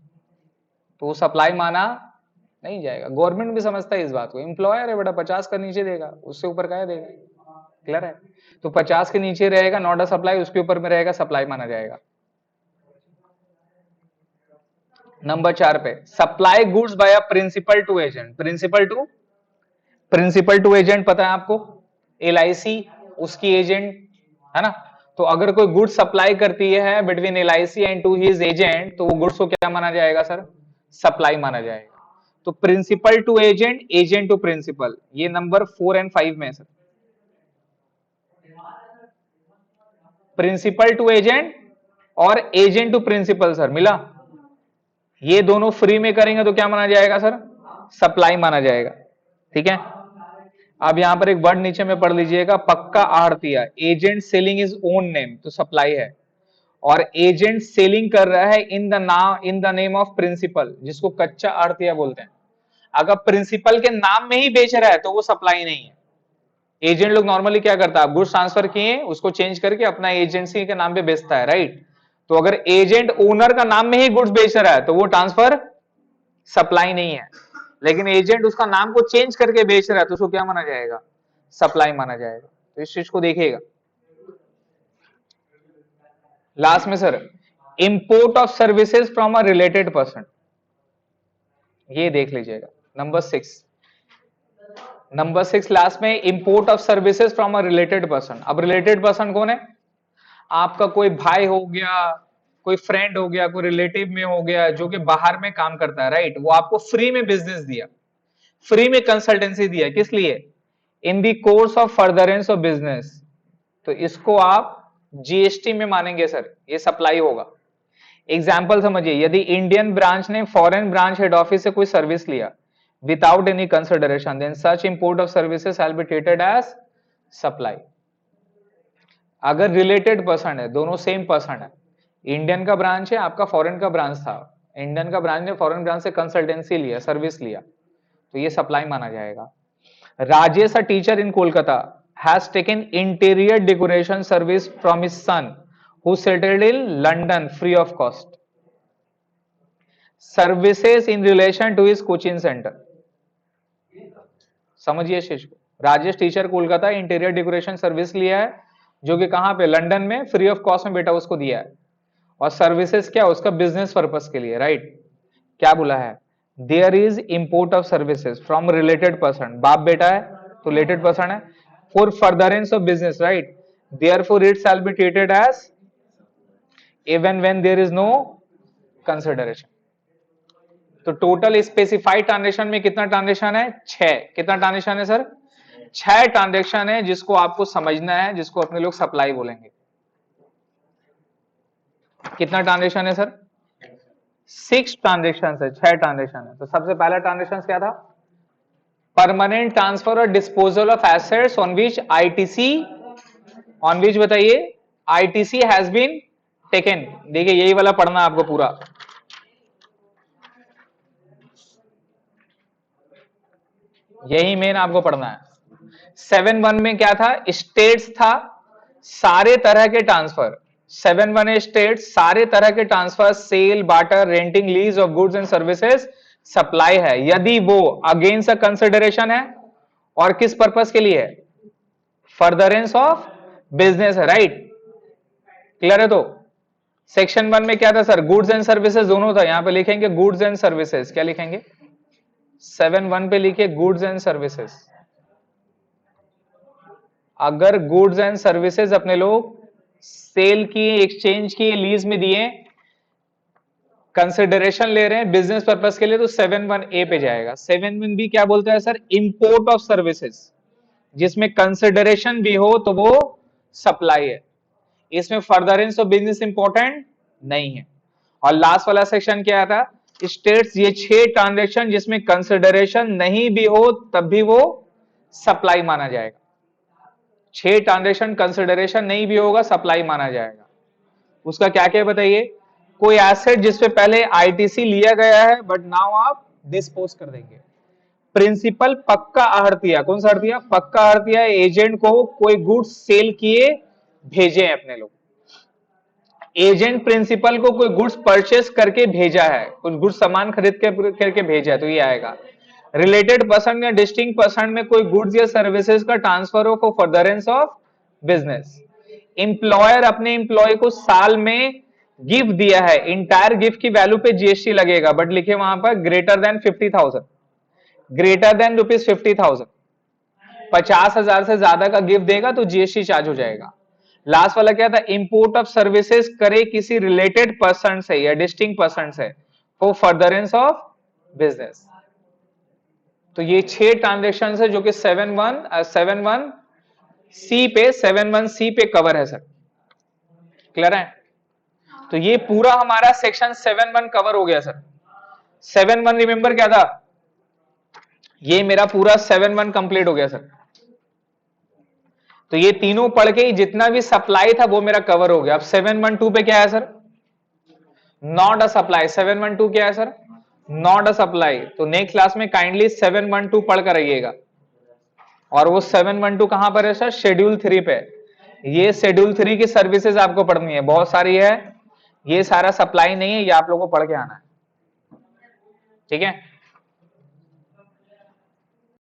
तो वो सप्लाई माना नहीं जाएगा। गवर्नमेंट भी समझता है इस बात को, एम्प्लॉयर है बेटा, 50 का नीचे देगा, उससे ऊपर क्या देगा। क्लियर है? तो 50 के नीचे रहेगा नॉट अ सप्लाई, उसके ऊपर में रहेगा सप्लाई माना जाएगा। नंबर 4 पे, supply goods by a principal to agent. Principal to agent पता है आपको, एलआईसी उसकी एजेंट है ना। तो अगर कोई गुड्स सप्लाई करती है between LIC and to his agent, तो वो गुड्स को क्या माना जाएगा सर, सप्लाई माना जाएगा। तो principal to agent, agent to principal, ये नंबर 4 एंड 5 में है सर। प्रिंसिपल टू एजेंट और एजेंट टू प्रिंसिपल सर मिला, ये दोनों फ्री में करेंगे तो क्या माना जाएगा सर, सप्लाई माना जाएगा। ठीक है, अब यहां पर एक वर्ड नीचे में पढ़ लीजिएगा, पक्का आड़तिया, agent selling is own name, तो सप्लाई है। और एजेंट सेलिंग कर रहा है in the name of principal, जिसको कच्चा आड़तिया बोलते हैं। अगर प्रिंसिपल के नाम में ही बेच रहा है तो वो सप्लाई नहीं है। एजेंट लोग नॉर्मली क्या करता है, गुड्स ट्रांसफर किए उसको चेंज करके अपना एजेंसी के नाम पे बेचता है, राइट। तो अगर एजेंट ओनर का नाम में ही गुड्स बेच रहा है तो वो ट्रांसफर सप्लाई नहीं है। लेकिन एजेंट उसका नाम को चेंज करके बेच रहा है तो उसको क्या माना जाएगा, सप्लाई माना जाएगा। तो इस चीज को देखिएगा। लास्ट में sir, import of services from a related person, ये देख लीजिएगा। नंबर 6 लास्ट में, import of services from a related person. अब रिलेटेड पर्सन कौन है, आपका कोई भाई हो गया, कोई फ्रेंड हो गया, कोई रिलेटिव में हो गया जो कि बाहर में काम करता है, राइट। वो आपको फ्री में बिजनेस दिया, फ्री में कंसल्टेंसी दिया, किस लिए, in the course of furtherance of business, तो इसको आप जीएसटी में मानेंगे सर, ये सप्लाई होगा। एग्जाम्पल समझिए, यदि इंडियन ब्रांच ने फॉरेन ब्रांच हेड ऑफिस से कोई सर्विस लिया without any consideration, then such import of services shall be treated as supply. अगर रिलेटेड पर्सन है, दोनों सेम पर्सन है, इंडियन का ब्रांच है, आपका फॉरेन का ब्रांच था, इंडियन का ब्रांच ने फॉरेन ब्रांच से कंसल्टेंसी लिया, सर्विस लिया, तो ये सप्लाई माना जाएगा। Rajesh, a teacher in Kolkata, has taken interior decoration service from his son who settled in London free of cost. Services in relation to his coaching center. समझिए इस चीज को, Rajesh teacher Kolkata interior decoration service लिया है, जो कि कहां पे, लंदन में, फ्री ऑफ कॉस्ट में बेटा उसको दिया है। और सर्विसेज क्या, उसका बिजनेस पर्पस के लिए, राइट। क्या बोला है, there is import of services from related person, बाप बेटा है तो रिलेटेड पर्सन है, for furtherance of business, right, therefore it shall be treated as even when there is no consideration. तो टोटल स्पेसिफाइड ट्रांजेक्शन में कितना ट्रांजेक्शन है? 6। कितना ट्रांजेक्शन है सर? 6 ट्रांजेक्शन है जिसको आपको समझना है, जिसको अपने लोग सप्लाई बोलेंगे। कितना ट्रांजेक्शन है सर? 6 ट्रांजेक्शन है, 6 ट्रांजेक्शन है। तो सबसे पहला ट्रांजेक्शन क्या था? परमानेंट ट्रांसफर और disposal of assets on which ITC, on which बताइए, आईटीसी हैज बीन टेकन। देखिए यही वाला पढ़ना आपको पूरा, यही मेन आपको पढ़ना है। 7.1 में क्या था? स्टेट्स था, सारे तरह के ट्रांसफर। 7.1 स्टेट सारे तरह के transfer, sale, barter, renting, lease of goods and services, supply है यदि वो अगेंस्ट अ कंसिडरेशन है और किस पर्पस के लिए है? फर्दरेंस ऑफ बिजनेस है, राइट। क्लियर है? तो सेक्शन 1 में क्या था सर? गुड्स एंड सर्विसेज दोनों था। यहां पे लिखेंगे गुड्स एंड सर्विसेज, क्या लिखेंगे? 7.1 पे लिखिए गुड्स एंड सर्विसेज। अगर गुड्स एंड सर्विसेज अपने लोग सेल किए, एक्सचेंज किए, लीज में दिए, कंसिडरेशन ले रहे हैं बिजनेस पर्पस के लिए, तो 7.1 पे जाएगा। 7.1 क्या बोलता है सर? इंपोर्ट ऑफ सर्विसेज, जिसमें कंसिडरेशन भी हो तो वो सप्लाई है। इसमें फर्दरेंस ऑफ बिजनेस इंपॉर्टेंट नहीं है। और लास्ट वाला सेक्शन क्या था? स्टेट्स, ये 6 ट्रांजेक्शन जिसमें कंसिडरेशन नहीं भी हो तब भी वो सप्लाई माना जाएगा। 6 ट्रांजेक्शन कंसिडरेशन नहीं भी होगा, सप्लाई माना जाएगा। उसका क्या क्या बताइए? कोई एसेट जिसपे पहले आईटीसी लिया गया है बट नाउ आप डिस्पोज कर देंगे। प्रिंसिपल पक्का आहर्तिया, कौन सा आहर्तिया? पक्का आहर्तिया एजेंट को कोई गुड्स सेल किए भेजे हैं अपने लोग। एजेंट प्रिंसिपल को कोई गुड्स परचेस करके भेजा है, कुछ गुड्स सामान खरीद करके भेजा है, तो ये आएगा। रिलेटेड पर्सन या डिस्टिंक्ट पर्सन में कोई गुड्स या सर्विसेज का ट्रांसफर हो for furtherance of business. Employer अपने एम्प्लॉय को साल में गिफ्ट दिया है, इंटायर गिफ्ट की वैल्यू पे जीएसटी लगेगा, बट लिखे वहां पर ग्रेटर देन 50,000, ग्रेटर देन ₹50,000। 50,000 से ज्यादा का गिफ्ट देगा तो जीएसटी चार्ज हो जाएगा। लास्ट वाला क्या था? इंपोर्ट ऑफ सर्विसेज करे किसी रिलेटेड पर्सन से या डिस्टिंक्ट पर्सन से फॉर फर्दरेंस ऑफ बिजनेस। तो ये 6 ट्रांजेक्शन है जो कि 7.1 सी पे कवर है सर। क्लियर है? तो ये पूरा हमारा सेक्शन 7.1 कवर हो गया सर। 7.1 रिमेंबर क्या था? ये मेरा पूरा 7.1 कंप्लीट हो गया सर। तो ये तीनों पढ़ के जितना भी सप्लाई था वो मेरा कवर हो गया। अब 7.1.2 पे क्या है सर? Not a supply. 7.1.2 क्या है सर? Not a supply. तो नेक्स्ट क्लास में काइंडली 7.1.2 पढ़ कर रहिएगा। और वो 7.1.2 कहां पर है सर? शेड्यूल 3 पे। ये शेड्यूल 3 की सर्विसेज आपको पढ़नी है, बहुत सारी है। ये सारा सप्लाई नहीं है, ये आप लोगों को पढ़ के आना है। ठीक है?